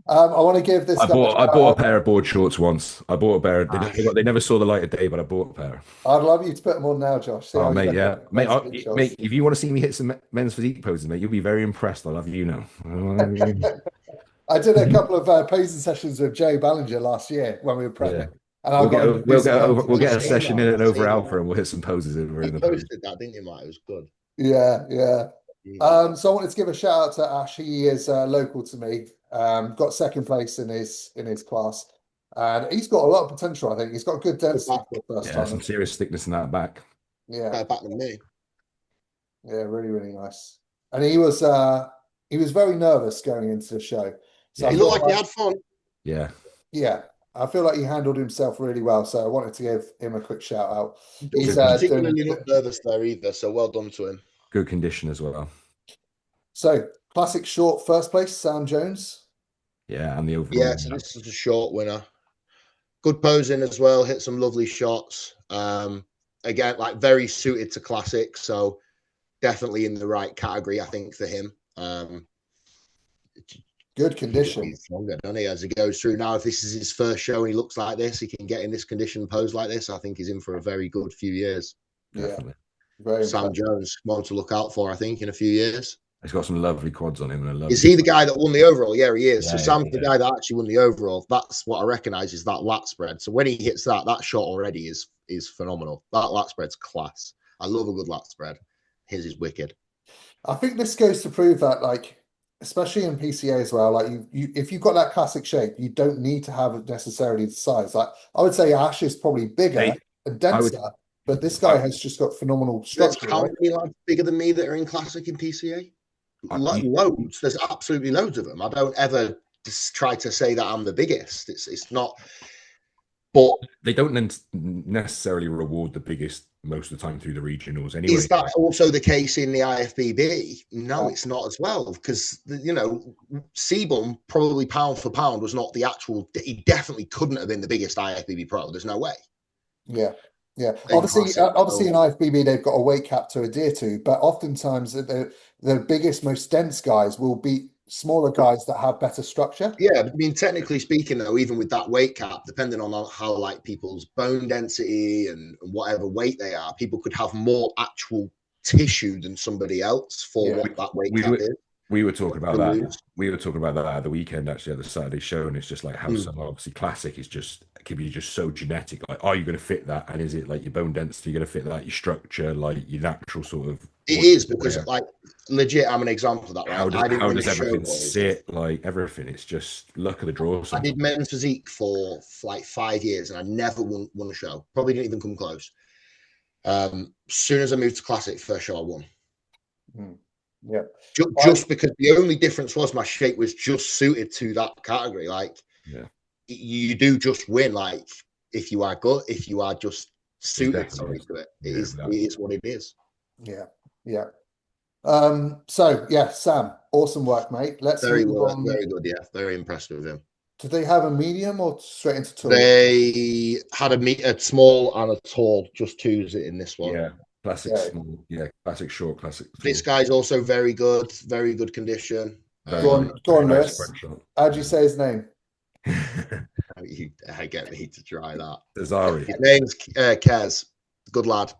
I want to give this guy a I shout bought a out. pair of board shorts once. I bought a pair. Ah. They never saw the light of day, but I bought a pair. I'd love you to put them on now, Josh. See Oh, how you mate, get yeah, on mate, men's physique shots. mate. If you want to see me hit some men's physique poses, mate, you'll be very impressed. I love you now. I did a couple of posing sessions with Joe Ballinger last year when we were Yeah, prepping, and I got him to do some men's we'll get a physique. session in and I've over seen alpha, that. and we'll hit some poses over You in the post. posted that, didn't you, Matt? It was good. Yeah, yeah. Yeah. So I wanted to give a shout out to Ash. He is local to me. Got second place in his class, and he's got a lot of potential. I think he's got good density for the first Yeah, some time. serious thickness in that back. Yeah, Better back than me. yeah, really, really nice. And he was very nervous going into the show. So He I looked felt like he had fun. Yeah, yeah, I feel like he handled himself really well. So I wanted to give him a quick shout out. He He's doesn't doing particularly look nervous there either, so well done to him. good condition as well. so classic short first place, Sam Jones. Yeah, and the overall. Yeah, so this is a short winner. Good posing as well, hit some lovely shots. Again, like very suited to classic, so definitely in the right category, I think, for him. Good condition. He's stronger, doesn't he, as he goes through. Now, if this is his first show and he looks like this, he can get in this condition, pose like this, I think he's in for a very good few years. Yeah. Definitely. Very Sam impressive. Jones, one to look out for, I think, in a few years. He's got some lovely quads on him and a Is lovely. he the guy that won the overall? Yeah, he is. So Yeah, Sam's the yeah. guy that actually won the overall. That's what I recognise is that lat spread. So when he hits that shot already is phenomenal. That lat spread's class. I love a good lat spread. His is wicked. I think this goes to prove that, like, especially in PCA as well, like if you've got that classic shape, you don't need to have necessarily the size. Like I would say Ash is probably bigger They, and I would. denser, but this guy I, has just got phenomenal There's structure, how right? many lads bigger than me that are in classic in PCA? I, Loads. There's absolutely loads of them. I don't ever just try to say that I'm the biggest. It's not. But they don't necessarily reward the biggest most of the time through the regionals anyway. is that also the case in the IFBB? No, Yeah. it's not as well, because Sebum probably pound for pound was not the actual. He definitely couldn't have been the biggest IFBB pro. There's no way. Yeah. Yeah. In Obviously, classic, obviously in IFBB they've got a weight cap to adhere to, but oftentimes the biggest, most dense guys will beat smaller guys that have better structure. yeah, I mean, technically speaking, though, even with that weight cap, depending on how like people's bone density and whatever weight they are, people could have more actual tissue than somebody else for Yeah. what that weight we cap were is. we were talking about To that. lose. We were talking about that at the weekend actually at the Saturday show, and it's just like how Mm. some obviously classic is just can be just so genetic. Like, are you going to fit that? And is it like your bone density going to fit that? Your structure, like your natural sort of. It is because, like, legit, I'm an example of that, right? How does everything sit? Like everything, it's just luck of the draw. I did men's physique for like 5 years, and I never won a show. Probably didn't even come close. As soon as I moved to classic, first show I won. Yeah. Just because the only difference was my shape was just suited to that category. Like, yeah, you do just win. Like, if you are good, if you are just suited to it, it is what it is. Yeah. Yeah. So yeah, Sam, awesome work, mate. Let's Very move good, on. very good. Yeah, very impressed with him. Did they have a medium or straight into tall? They had a small and a tall, just twos in this one. Yeah, classic small, classic short, classic. This guy's also very good condition. Go on, Lewis. How'd you say his name? I get me to try that. Cesare. His name's Kez. Good lad.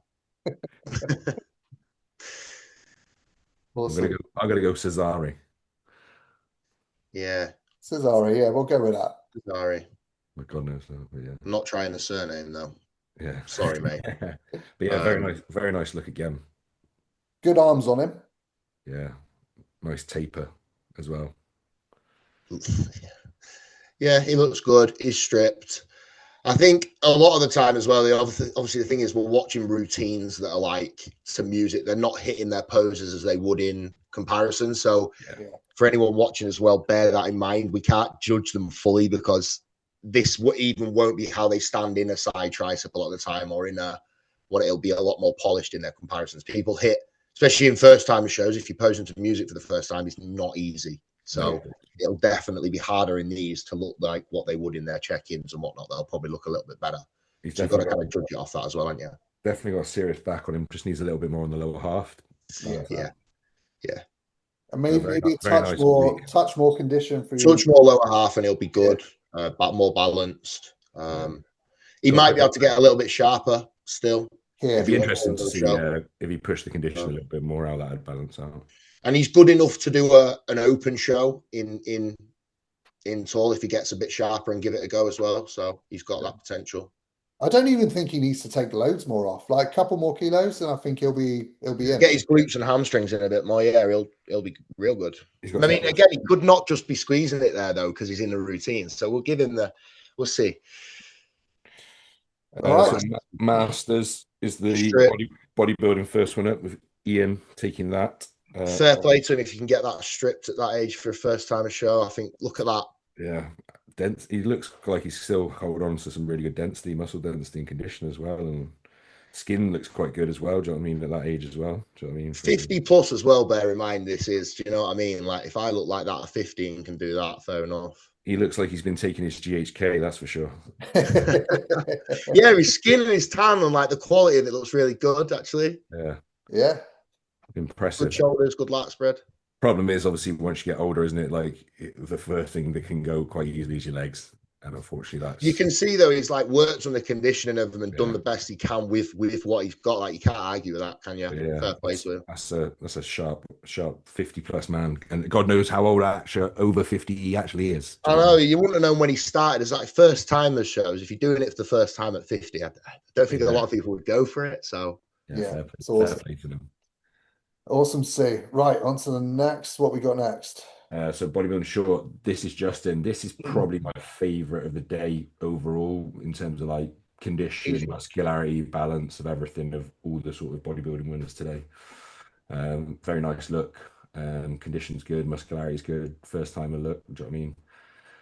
Awesome. I'm gonna go Cesare. Yeah. Cesare, yeah, we'll go with that. Sorry. My God knows, but yeah. I'm not trying the surname though. Yeah. Sorry, mate. But yeah, very nice look again. Good arms on him. Yeah. Nice taper as well. Yeah, he looks good. He's stripped. I think a lot of the time as well, obviously the thing is we're watching routines that are like some music. They're not hitting their poses as they would in comparison. So for anyone watching as well, bear that in mind. We can't judge them fully because this even won't be how they stand in a side tricep a lot of the time, or in it'll be a lot more polished in their comparisons. People hit, especially in first time shows, if you're posing to music for the first time, it's not easy. So it'll definitely be harder in these to look like what they would in their check-ins and whatnot. They'll probably look a little bit better. So you've got to kind of judge it off that as well, haven't you? Definitely got a serious back on him. Just needs a little bit more on the lower half. Yeah. And maybe touch more condition for you. Touch more lower half and he'll be good. But more balanced. He might be able to get a little bit sharper still. It'd be interesting to see if he pushed the condition a little bit more, how that'd balance out. And he's good enough to do an open show in tall if he gets a bit sharper and give it a go as well. So he's got that potential. I don't even think he needs to take loads more off. Like a couple more kilos, and I think he'll be in. Get his glutes and hamstrings in a bit more. Yeah, he'll be real good. I mean, again, he could not just be squeezing it there though, because he's in the routine. So we'll give him we'll see. All right. So Masters is the bodybuilding first one up with Ian taking that. Fair play to him if you can get that stripped at that age for a first time show. I think look at that. Yeah. He looks like he's still holding on to some really good density, muscle density and condition as well. And skin looks quite good as well. Do you know what I mean? At that age as well. Do you know what I mean? 50 plus as well, bear in mind this is. Do you know what I mean? Like if I look like that at 50 and can do that, fair enough. He looks like he's been taking his GHK, that's for sure. Yeah, his skin and his tan and like the quality of it looks really good, actually. Yeah. Impressive. Good shoulders, good lat spread. Problem is, obviously, once you get older, isn't it? Like the first thing that can go quite easily is your legs. And unfortunately, You that's can see though he's like worked on the conditioning of them and done yeah, the best he can with what he's got. Like you can't argue with that, can you? yeah. Fair play to him. That's a sharp 50 plus man, and God knows how old actually over 50 he actually is. Do I you know what I know mean? you wouldn't have known when he started. It's like first timers shows. If you're doing it for the first time at 50, I don't think a lot Yeah, of people would go for it. So yeah. Yeah, it's Fair awesome. play to them. Awesome to see. Right, on to the next. What we got next? So bodybuilding short. This is Justin. This is probably my favorite of the day overall in terms of like condition, easy. muscularity, balance of everything of all the sort of bodybuilding winners today. Very nice look. Condition's good, muscularity is good. First time a look. Do you know what I mean?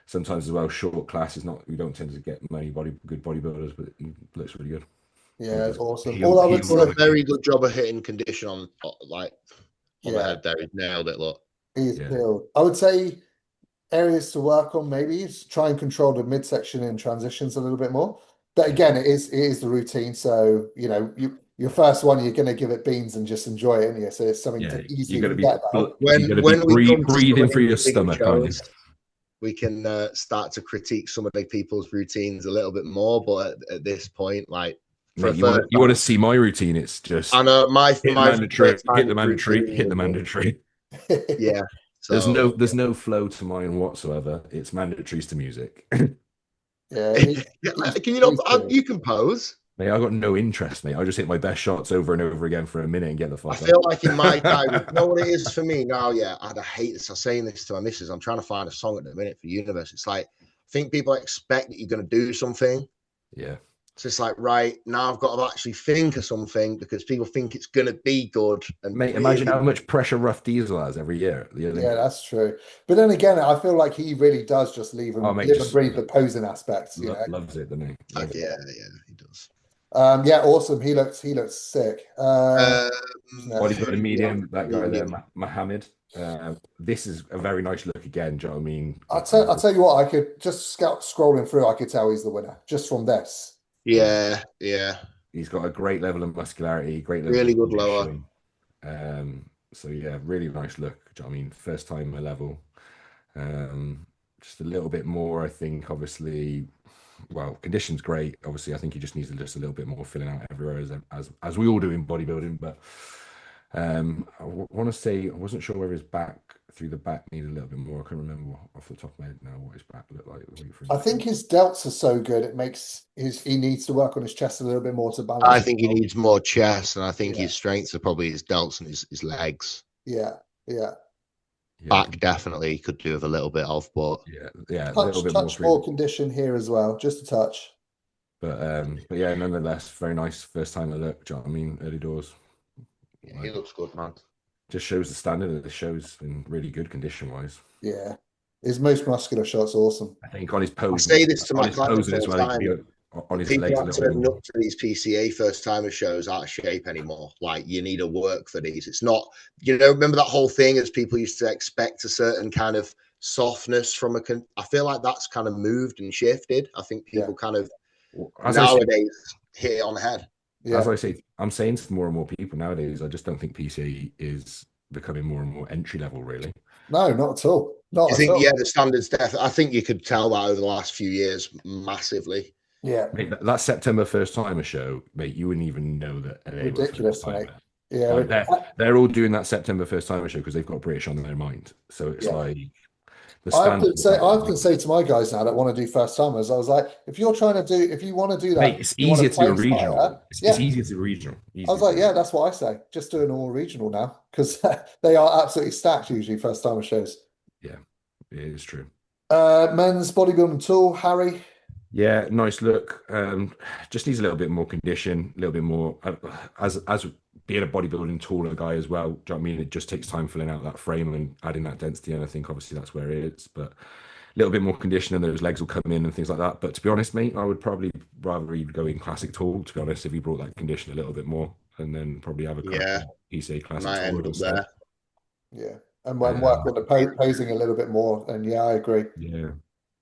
Sometimes as well, short class is not. We don't tend to get many good bodybuilders, but it looks really good. Yeah, Really it's good. awesome. All Healed, I would healed Done say, a very good job of hitting condition on like on the yeah, head there. He nailed it. Look, he's yeah, peeled. I would say areas to work on maybe is try and control the midsection in transitions a little bit more. But yeah. again, it is the routine. So, your first one, you're going to give it beans and just enjoy it, and yeah, so it's something Yeah, to easily forget about. you got to be when we come to some breathing of through these your bigger stomach, aren't you? shows, we can start to critique some of the people's routines a little bit more. But at this point, like for a Mate, first you want to see my routine? It's I just know hit the my mandatory, first time hit routine. the mandatory. Yeah. There's So no flow to mine whatsoever. It's mandatories to music. Yeah, can you not? he's peeled. You can pose. Mate, I got no interest, mate. I just hit my best shots over and over again for a minute and get the I fuck feel up. like in my time, you know what it is for me now. Yeah, I hate this. I'm saying this to my missus. I'm trying to find a song at the minute for Universe. It's like I think people expect that you're going to do something. Yeah. So it's like, right now I've got to actually think of something because people think it's going to be good and Mate, imagine really. how much pressure Rough Diesel has every year at the Yeah, Olympics. that's true. But then again, I feel like he really does just Oh, mate, live and just breathe the posing aspects. loves it, doesn't he? Loves it. Yeah, he does. Yeah, awesome. He looks sick. Um, Who's next? Bodybuilding medium, medium, that guy there, medium. Mohammed. This is a very nice look again. Do you know what I mean? I'll tell you what, I could just scrolling through, I could tell he's the winner just from this. Yeah, Yeah. he's got a great level of muscularity, great level Really of good lower. condition. So yeah, really nice look. Do you know what I mean? First time a level. Just a little bit more, I think. Obviously, well, condition's great. Obviously, I think he just needs just a little bit more filling out everywhere, as we all do in bodybuilding. But want to say I wasn't sure whether his back through the back needed a little bit more. I can't remember off the top of my head now what his back looked like. I think his delts are so good, it makes he needs to work on his chest a little bit more to I balance it think he out. needs more chest, and I think Yeah, his strengths are probably his delts and his legs. yeah, yeah. Yeah, Back definitely he could do with a little bit of, but a little bit more Touch through. more condition here as well, just a touch. But yeah, nonetheless, very nice first time to look. Do you know what I mean? Early doors. yeah, he looks good, man. Just shows the standard of the show's in really good condition wise. Yeah, his most muscular shot's awesome. I think on his I posing, say this to my clients as all well, the he could time. be on his People legs a aren't little bit turning more. up to these PCA first timer shows out of shape anymore. Like you need to work for these. It's not, remember that whole thing as people used to expect a certain kind of softness from I feel like that's kind of moved and shifted. I think Yeah, people kind of As I say, nowadays hit it on the head. as yeah. I say, I'm saying to more and more people nowadays, I just don't think PCA is becoming more and more entry level, really. No, not at all. I Not at think, all. yeah, the standards definitely. I think you could tell that over the last few years massively. Yeah, Mate, that September first timer show, mate, you wouldn't even know that they were first ridiculous, mate. timer. Yeah, Like they're all doing that September first timer show because they've got British on their mind. So it's yeah. like the I standard. often say to my guys now that want to do first timers, I was like, if you want to do Mate, that, it's you want easier to to do a place regional. higher. It's Yeah. easier to do a regional. I was Easier to like, do. yeah, that's what I say. Just do an all regional now because they are absolutely stacked usually first timer shows. Yeah, it is true. Men's bodybuilding tool, Harry. Yeah, nice look. Just needs a little bit more condition, a little bit more as being a bodybuilding taller guy as well. Do you know what I mean? It just takes time filling out that frame and adding that density, and I think obviously that's where it is. But a little bit more condition and those legs will come in and things like that. But to be honest, mate, I would probably rather even go in classic tall, to be honest, if he brought that condition a little bit more and then probably have a crack Yeah, at PCA classic might taller end up instead. there. Yeah. And when work on the posing a little bit more. And yeah, I agree. Yeah.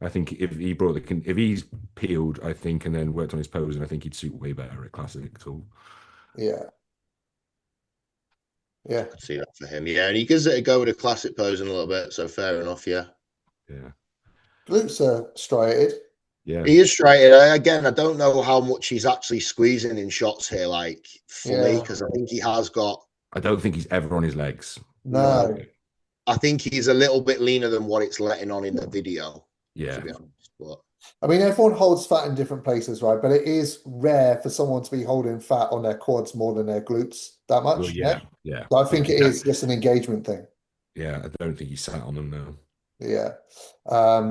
I think if he brought if he's peeled, I think, and then worked on his pose, and I think he'd suit way better at classic tall. Yeah. Yeah. Could see that for him. Yeah, and he gives it a go with a classic posing a little bit. So fair enough. Yeah. Yeah. Glutes are striated. Yeah. He is straight. Again, I don't know how much he's actually squeezing in shots here, like fully, Yeah. because I think he has got I don't think he's ever on his legs. no. No. I think he's a little bit leaner than what it's letting on in the video, to Yeah. be honest. But I mean, everyone holds fat in different places, right? But it is rare for someone to be holding fat on their quads more than their glutes that Well, much. Yeah. yeah. Yeah. So I Yeah. think it is just an engagement thing. Yeah. I don't think he sat on them now. Yeah.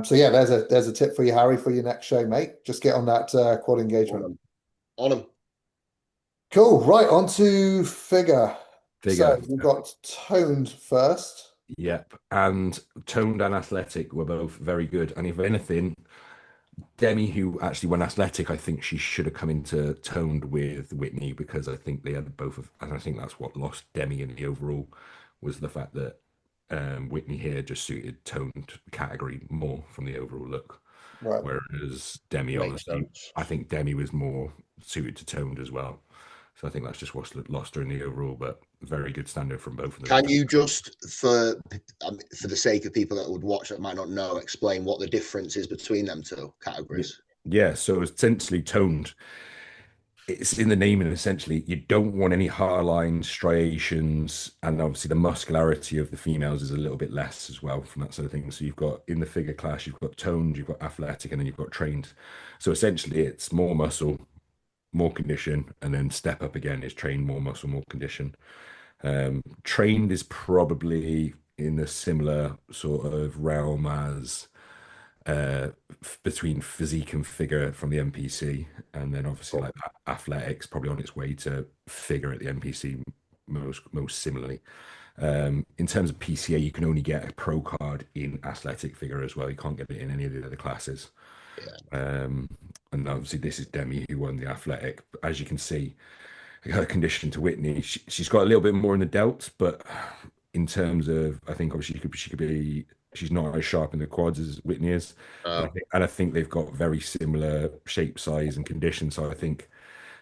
So yeah, there's a tip for you, Harry, for your next show, mate. Just get on that quad on engagement. him. On him. Cool. Right, on to figure. So Figure. we've got toned first. Yep. And toned and athletic were both very good. And if anything, Demi, who actually won athletic, I think she should have come into toned with Whitney because I think they had both of, and I think that's what lost Demi in the overall was the fact that Whitney here just suited toned category more from the overall look. Right. Whereas Demi, Makes obviously, sense. I think Demi was more suited to toned as well. So I think that's just what's lost her in the overall, but very good standard from both of them. Can you just, for the sake of people that would watch that might not know, explain what the difference is between them two categories? Yeah, so essentially toned. It's in the name, and essentially you don't want any hard lines, striations, and obviously the muscularity of the females is a little bit less as well from that sort of thing. So you've got in the figure class, you've got toned, you've got athletic, and then you've got trained. So essentially it's more muscle, more condition, and then step up again is trained, more muscle, more condition. Trained is probably in a similar sort of realm as between physique and figure from the NPC, and then obviously Cool. like athletics probably on its way to figure at the NPC most similarly. In terms of PCA, you can only get a pro card in athletic figure as well. You can't get it in any of the other classes. Yeah. And obviously this is Demi who won the athletic. As you can see, her condition to Whitney, she's got a little bit more in the delts, but in terms of, I think obviously she could be, she's not as sharp in the quads as Whitney is, Uh, and I think they've got very similar shape, size, and condition. So I think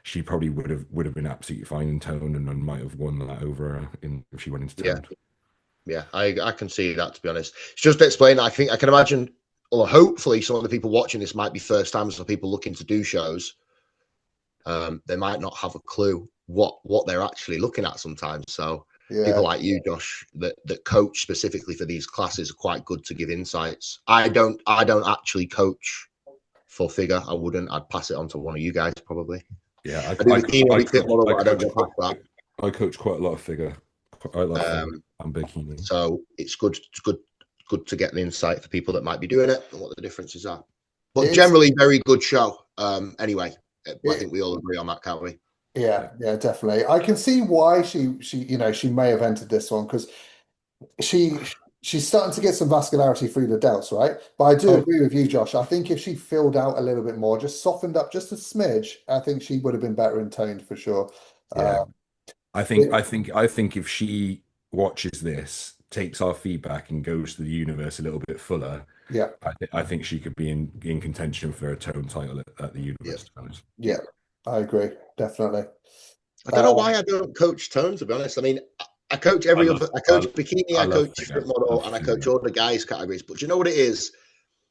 she probably would have been absolutely fine in tone and might have won that over her in if she went into yeah. tone. Yeah. I can see that, to be honest. It's just to explain, I think I can imagine, or hopefully some of the people watching this might be first timers or people looking to do shows. They might not have a clue what they're actually looking at sometimes. So people Yeah. like you, Josh, that coach specifically for these classes are quite good to give insights. I don't actually coach for figure. I wouldn't. I'd pass it on to one of you guys probably. Yeah, I do the team body fit model, but I don't go past that. I coach quite a lot of figure. I love figure Um, and bikini. so it's good to get an insight for people that might be doing it and what the differences are. But It's generally, very good show. Anyway, I it, think we all agree on that, can't we? yeah, definitely. I can see why she may have entered this one because she she's starting to get some vascularity through the delts, right? But I do Oh, agree with you, Josh. I think if she filled out a little bit more, just softened up just a smidge, I think she would have been better intoned for sure. yeah. Uh, I think it- I think I think if she watches this, takes our feedback and goes to the universe a little bit fuller, yeah, I think she could be in contention for a tone title at the Yeah. universe, to be honest. yeah, I agree, definitely. I don't know Uh, why I don't coach tone, to be honest. I mean, I coach I every love other. I coach I, bikini, I I love coach figure. fit model, Love and I coach figure. all the guys categories. But do you know what it is?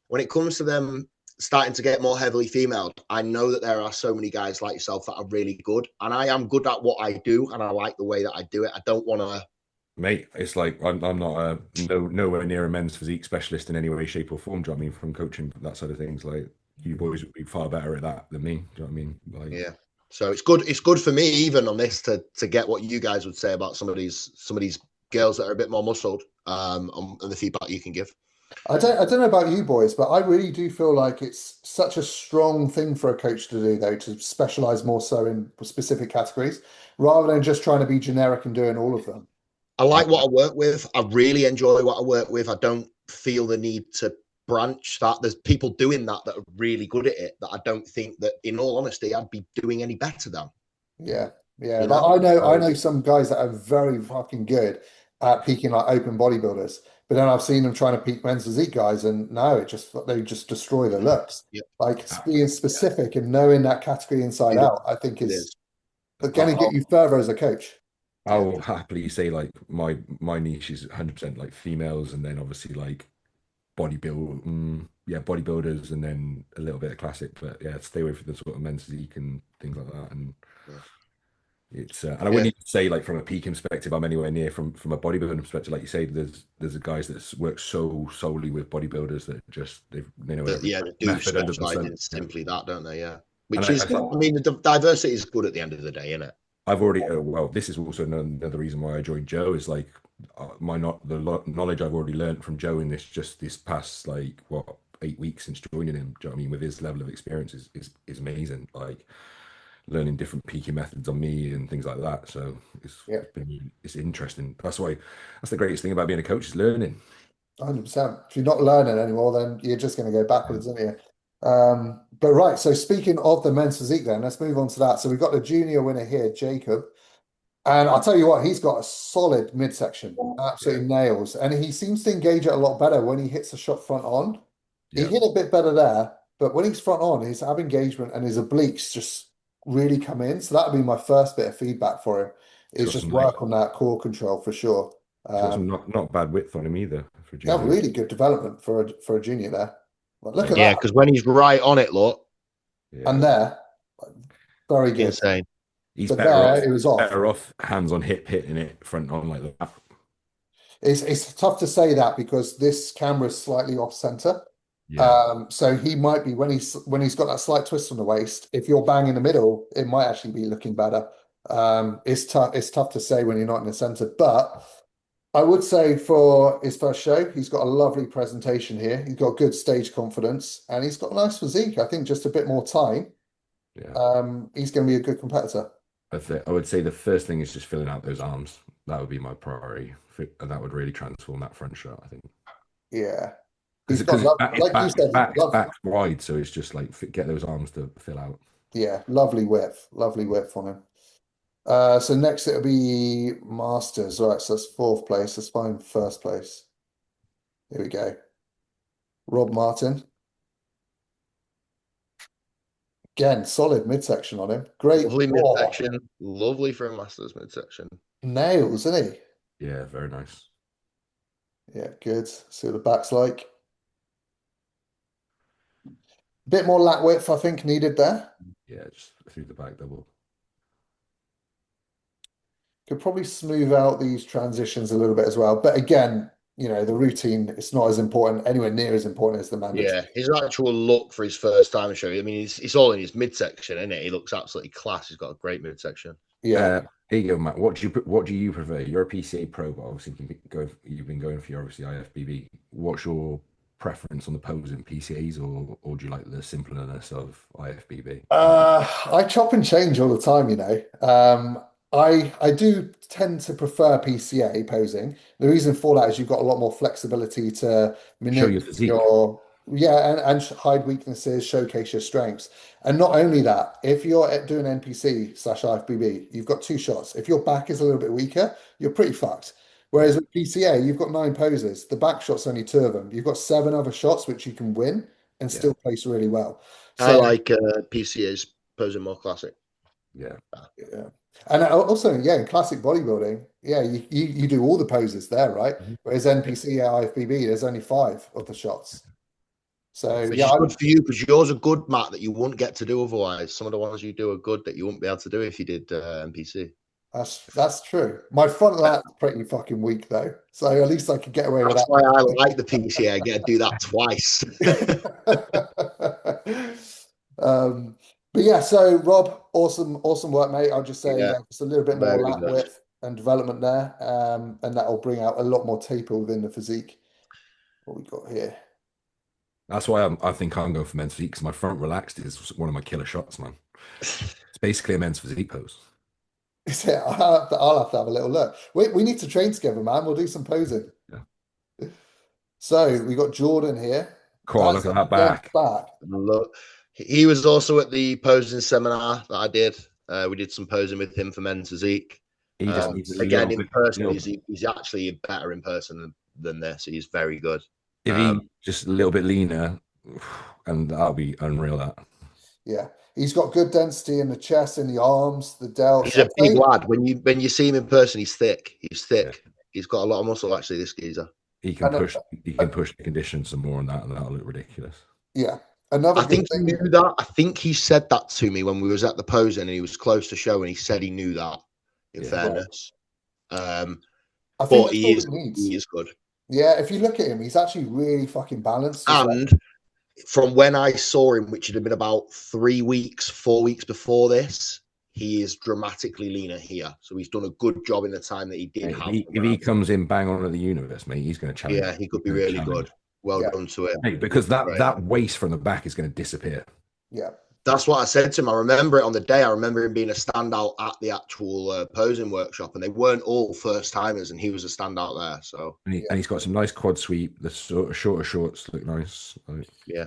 When it comes to them starting to get more heavily female, I know that there are so many guys like yourself that are really good, and I am good at what I do, and I like the way that I do it. I don't want to. Mate, it's like I'm not nowhere near a men's physique specialist in any way, shape, or form. Do you know what I mean? From coaching that side of things, like you boys would be far better at that than me. Do you know what I mean? Like, Yeah. So it's good. It's good for me even on this to get what you guys would say about some of these girls that are a bit more muscled, and the feedback you can give. I don't know about you boys, but I really do feel like it's such a strong thing for a coach to do, though, to specialize more so in specific categories rather than just trying to be generic and doing all of them. I I, like what I work with. I really enjoy what I work with. I don't feel the need to branch that. There's people doing that are really good at it that I don't think that, in all honesty, I'd be doing any better than. Yeah, yeah. You Like know? I So know some guys that are very fucking good at peaking like open bodybuilders, but then I've seen them trying to peak men's physique guys, and no, they just destroy their looks. yeah, Like being specific and knowing that category inside it, out, I think it is is. going to get I'll you further as a coach. Yeah, I'll happily say like my niche is 100% like females, and then obviously like bodybuilders, and then a little bit of classic. But yeah, stay away from the sort of men's physique and things like that. And Yeah. it's and I Yeah. wouldn't even say like from a peaking perspective, I'm anywhere near from a bodybuilding perspective. Like you say, there's guys that work so solely with bodybuilders that just they know every They do method under the specialize sun. in Yeah. simply that, don't they? Yeah. And Which is, I mean, the diversity is good at the end of the day, isn't it? I've already well, this is also another reason why I joined Joe is like my not the knowledge I've already learned from Joe in this past like what 8 weeks since joining him. Do you know what I mean? With his level of experience is amazing. Like learning different peaking methods on me and things like that. So Yeah. it's interesting. That's the greatest thing about being a coach is learning. 100%. If you're not learning anymore, then you're just going to go Yeah. backwards, aren't you? But right, so speaking of the men's physique, then let's move on to that. So we've got the junior winner here, Jacob, and I'll tell you what, he's got a solid midsection, Yeah. absolutely nails, and he seems to engage it a lot better when he hits a shot front on. He Yeah. hit a bit better there, but when he's front on, his ab engagement and his obliques just really come in. So that would be my first bit of feedback for him, He's is got just some work on that core control for sure. he's got some not bad width on him either for Yeah, junior. really good development for a junior there. But look Yeah. at Yeah, that. because when he's right on it, look, And Yeah. there, very good. insane. He's But there, it was off. better off hands on hip hitting it front on like that. It's tough to say that because this camera is slightly off center. Yeah. So he might be when he's got that slight twist on the waist. If you're bang in the middle, it might actually be looking better. It's tough to say when you're not in the center, but I would say for his first show, he's got a lovely presentation here. He's got good stage confidence and he's got a nice physique. I think just a bit more time. Yeah. He's going to be a good competitor. I would say the first thing is just filling out those arms. That would be my priority, and that would really transform that front shot, I think. Yeah. He's got Because love, like you said, back wide, so it's just like get those arms to fill out. yeah, lovely width on him. So next it'll be Masters, right? So that's fourth place. Let's find first place. Here we go. Rob Martin. Again, solid midsection on him. Great. Lovely Oh, midsection. Lovely for a Masters midsection. nails, isn't he? Yeah, very nice. Yeah, good. See what the back's like. Bit more lat width, I think, needed there. Yeah, just through the back double. Could probably smooth out these transitions a little bit as well. But again, the routine, it's not as important, anywhere near as important as the mandatory. Yeah, his actual look for his first time show. I mean, it's all in his midsection, isn't it? He looks absolutely class. He's got a great midsection. Yeah. Here you go, Matt. What do you prefer? You're a PCA pro, but obviously you've been going for your obviously IFBB. What's your preference on the pose in PCAs, or do you like the simpleness of IFBB? I chop and change all the time, I do tend to prefer PCA posing. The reason for that is you've got a lot more flexibility to Show your manipulate physique. and hide weaknesses, showcase your strengths. And not only that, if you're doing NPC/IFBB, you've got two shots. If your back is a little bit weaker, you're pretty fucked. Whereas with PCA, you've got 9 poses. The back shot's only 2 of them. You've got 7 other shots which you can win and Yeah. still place really well. I So like PCA's posing more classic. Yeah. yeah. And also, in classic bodybuilding, you do all the poses there, right? Whereas NPC, IFBB, there's only 5 of the shots. So Which is good for you because yours are good, Matt, that you wouldn't get to do otherwise. Some of the ones you do are good that you wouldn't be able to do if you did NPC. that's true. My front lat's pretty fucking weak though, so at least I could get away with That's that. why I like the PCA. I get to do that twice. But yeah, so Rob, awesome work, mate. I'll just say, Yeah, just a little bit more very lat good. width and development there, and that will bring out a lot more taper within the physique. What we got here? That's why I think I'm going for men's physique because my front relaxed is one of my killer shots, man. It's basically a men's physique pose. Yeah, I'll have to have a little look. We need to train together, man. We'll do some posing. Yeah. So we got Jordan here. Cool, look at that back. Look, he was also at the posing seminar that I did. We did some posing with him for men's physique. He just needs a Again, little in bit. person, he's actually better in person than this. He's very good. If he just a little bit leaner, and that'll be unreal. That. Yeah, he's got good density in the chest, in the arms, the delts. He's a big lad. When you see him in person, he's thick. He's thick. Yeah. He's got a lot of muscle, actually, this geezer. He can And push. He can push the conditions some more on that, and that'll look ridiculous. yeah, another I good think he thing. knew that. I think he said that to me when we was at the posing and he was close to show, and he said he knew that. In Yeah. fairness, I think but that's he all is he needs. good. Yeah, if you look at him, he's actually really fucking balanced as well. And from when I saw him, which had been about 3 weeks, 4 weeks before this, he is dramatically leaner here. So he's done a good job in the time that he did Hey, have. if he comes in bang on at the universe, mate, he's going to challenge. Yeah, he He's could be gonna really challenge. good. Well Yeah. done to him. Hey, because Right. that waist from the back is going to disappear. Yeah. That's what I said to him. I remember it on the day. I remember him being a standout at the actual posing workshop, and they weren't all first timers, and he was a standout there. So And he's got some nice quad sweep. The sort of shorter shorts look nice. yeah,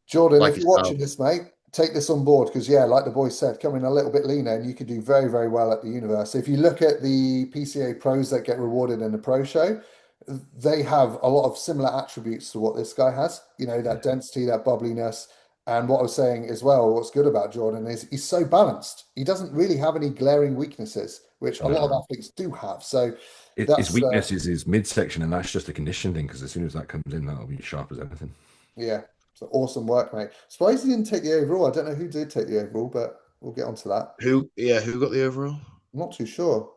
Jordan, like if his you're watching this, mate, take this on board because, yeah, like the boys said, coming a little bit leaner and you could do very, very well at the universe. If you look at the PCA pros that get rewarded in the pro show, they have a lot of similar attributes to what this guy has, you know, that density, that bubbliness. And what I was saying as well, what's good about Jordan is he's so balanced. He doesn't really have any glaring weaknesses, which a lot of athletes do have. So His that's, weakness is his midsection, and that's just a condition thing. Because as soon as that comes in, that'll be sharp as anything. yeah, so awesome work, mate. Surprised he didn't take the overall. I don't know who did take the overall, but we'll get onto that. who got the overall? I'm not too sure.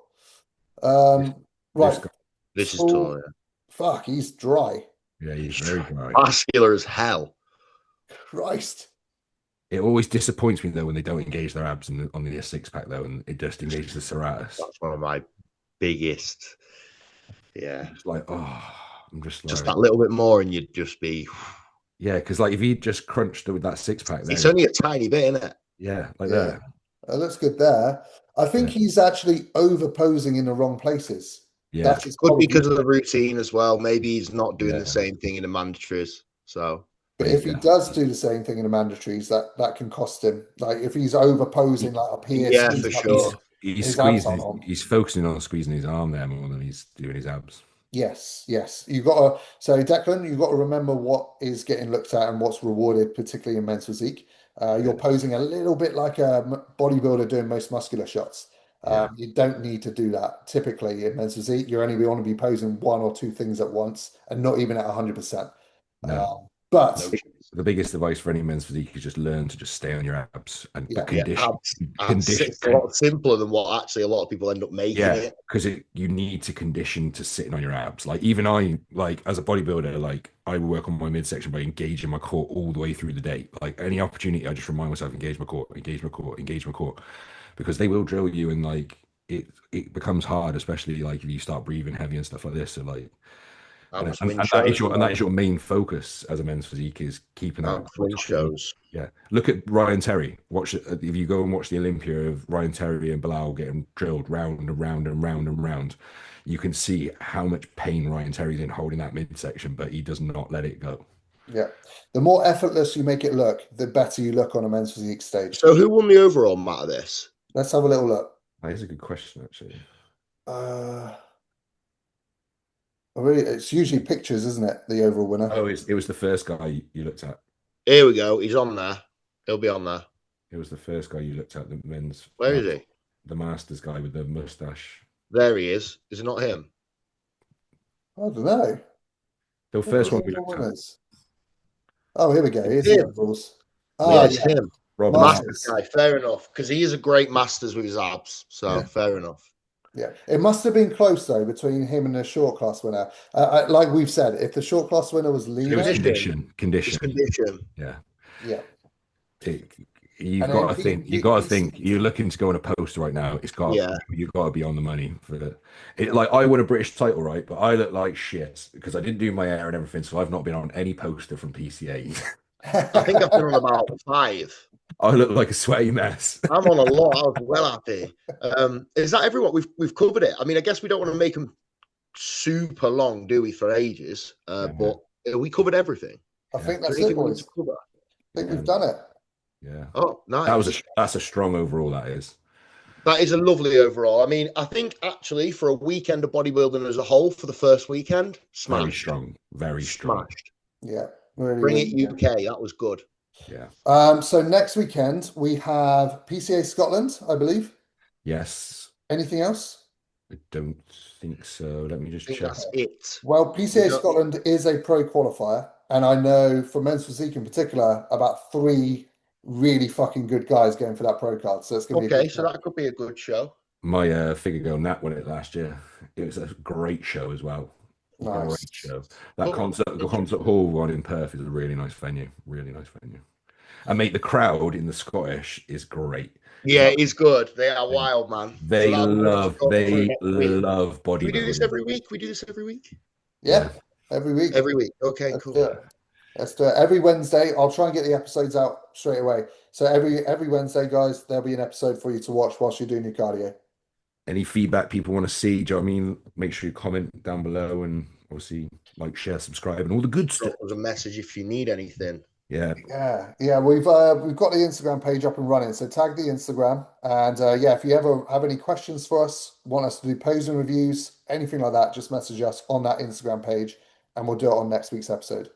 This Right. guy, This is Full- tall. Yeah. Fuck, he's dry. yeah, he's very dry. Muscular as hell. Christ. It always disappoints me though when they don't engage their abs on the six pack though, and it just engages the serratus. That's one of my biggest. Yeah, It's like, oh, I'm just like, that little bit more, and you'd just be. yeah, because like if he just crunched with that six pack, It's only a tiny bit, isn't it? yeah, like Yeah. that. It looks good there. I think he's actually over posing in the wrong places. Yeah, That's his Could probably. be because of the routine as well. Maybe he's not doing Yeah. the same thing in the mandatories. So, But if he does do the same thing in the mandatories, that can cost him. Like if he's over posing like up here, Yeah, squeezing for up sure. his He's abs squeezing. on. He's focusing on squeezing his arm there more than he's doing his abs. Yes, yes. You've got to, so Declan, you've got to remember what is getting looked at and what's rewarded, particularly in men's physique. You're posing a little bit like a bodybuilder doing most muscular shots. You don't need to do that. Typically in men's physique, you only want to be posing one or two things at once and not even at 100%. No. But The biggest advice for any men's physique is just learn to just stay on your abs and condition. It's a lot simpler than what actually a lot of people end up making it. Because you need to condition to sitting on your abs. Like even I, like as a bodybuilder, like I work on my midsection by engaging my core all the way through the day. Like any opportunity, I just remind myself, engage my core, engage my core, engage my core, because they will drill you and like it becomes hard, especially like if you start breathing heavy and stuff like this. So like. And that is your main focus as a men's physique is keeping that. Shows. Yeah. Look at Ryan Terry. Watch it. If you go and watch the Olympia of Ryan Terry and Bilal getting drilled round and round and round and round, you can see how much pain Ryan Terry's in holding that midsection, but he does not let it go. Yeah. The more effortless you make it look, the better you look on a men's physique stage. So who won the overall, Matt, of this? Let's have a little look. That is a good question, actually. It's usually pictures, isn't it? The overall winner. Oh, it was the first guy you looked at. Here we go. He's on there. He'll be on there. It was the first guy you looked at, the men's. Where is he? The Masters guy with the mustache. There he is. Is it not him? I don't know. The first one we looked at. Oh, here we go. Here's him. the overalls. Yeah, it's him. Rob Masters guy. Fair enough. Because he is a great Masters with his abs. So fair enough. Yeah, it must have been close though between him and the short class winner. Like we've said, if the short class winner was leaner, it was condition. Yeah. You've got to think. You got to think. You're looking to go on a poster right now. It's got. You've got to be on the money for it. Like I won a British title, right? But I look like shit because I didn't do my hair and everything, so I've not been on any poster from PCA. I think I've been on about 5. I look like a sweaty mess. I'm on a lot. I was well happy. Is that everyone? We've covered it. I mean, I guess we don't want to make them super long, do we, for ages? But we covered everything. I think that's it, boys. I think we've done it. Yeah. Oh, nice. That's a strong overall. That is. That is a lovely overall. I mean, I think actually for a weekend of bodybuilding as a whole, for the first weekend, smashed. Very strong. Smashed. Yeah. Really, Bring it UK. That was good. Yeah. So next weekend we have PCA Scotland, I believe. Yes. Anything else? I don't think so. Let me just I think check. that's it. Well, We PCA don't- Scotland is a pro qualifier, and I know for men's physique in particular, about 3 really fucking good guys going for that pro card. So it's going to be a Okay, good so show. that could be a good show. My figure girl Nat won it last year. It was a great show as well. Great Nice. show. That Cool. concert hall one in Perth is a really nice venue. Really nice venue. And mate, the crowd in the Scottish is great. Yeah, it's good. They are wild, man. So They that'll be good to love go through they next week. love Do we do this bodybuilding. every week? We do this every week? Yeah, Yeah. every week. Every week. Okay, Let's cool. do it. Let's do it. Every Wednesday, I'll try and get the episodes out straight away. So every Wednesday, guys, there'll be an episode for you to watch whilst you're doing your cardio. Any feedback people want to see, do you know what I mean? Make sure you comment down below and obviously like, share, subscribe, and all the good stuff. Drop us a message if you need anything. Yeah. Yeah. We've got the Instagram page up and running. So tag the Instagram, and yeah, if you ever have any questions for us, want us to do posing reviews, anything like that, just message us on that Instagram page, and we'll do it on next week's episode.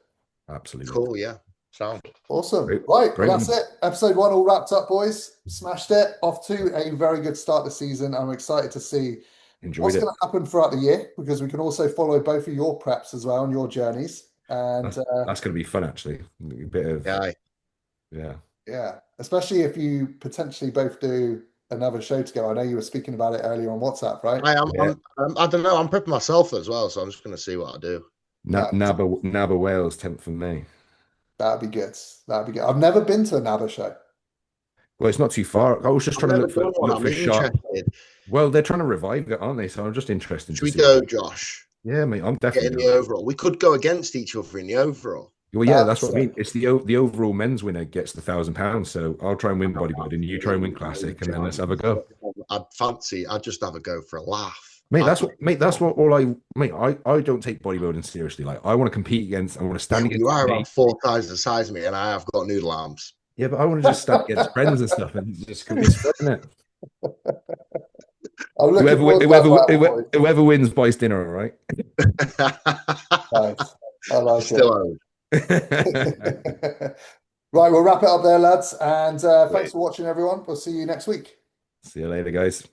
Absolutely. Cool, yeah. Sound. Awesome. Great. Right, Great. well, that's it. Episode 1 all wrapped up, boys. Smashed it. Off to a very good start this season. I'm excited to see Enjoyed what's it. going to happen throughout the year, because we can also follow both of your preps as well and your journeys. And That's going to be fun, actually. A bit of Yeah. yeah, especially if you potentially both do another show together. I know you were speaking about it earlier on WhatsApp, right? I am. Yeah. I don't know. I'm prepping myself as well, so I'm just going to see what I do. NABA Wales, 10th of May. That'd be good. That'd be good. I've never been to a NABA show. Well, it's not too far. I was just trying to look for sharp. Interested. Well, they're trying to revive it, aren't they? So I'm just interested Should to we see. go, Josh? Yeah, mate, I'm Get definitely in the going. overall. We could go against each other in the overall. Well, yeah, that's That's what I mean. It's the overall men's winner gets the £1,000. So I'll try and win bodybuilding. You try and win classic, and then let's have a go. I'd just have a go for a laugh. Mate, that's what I don't take bodybuilding seriously. Like, I want to compete against, I want to stand against. You are about 4 times the size of me, and I have got noodle arms. Yeah, but I want to just stand against friends and stuff and just compete, isn't it? Whoever wins buys dinner, all right? Nice. I like Still it. Right, we'll wrap it up there, lads. And thanks for watching, everyone. We'll see you next week. See you later, guys.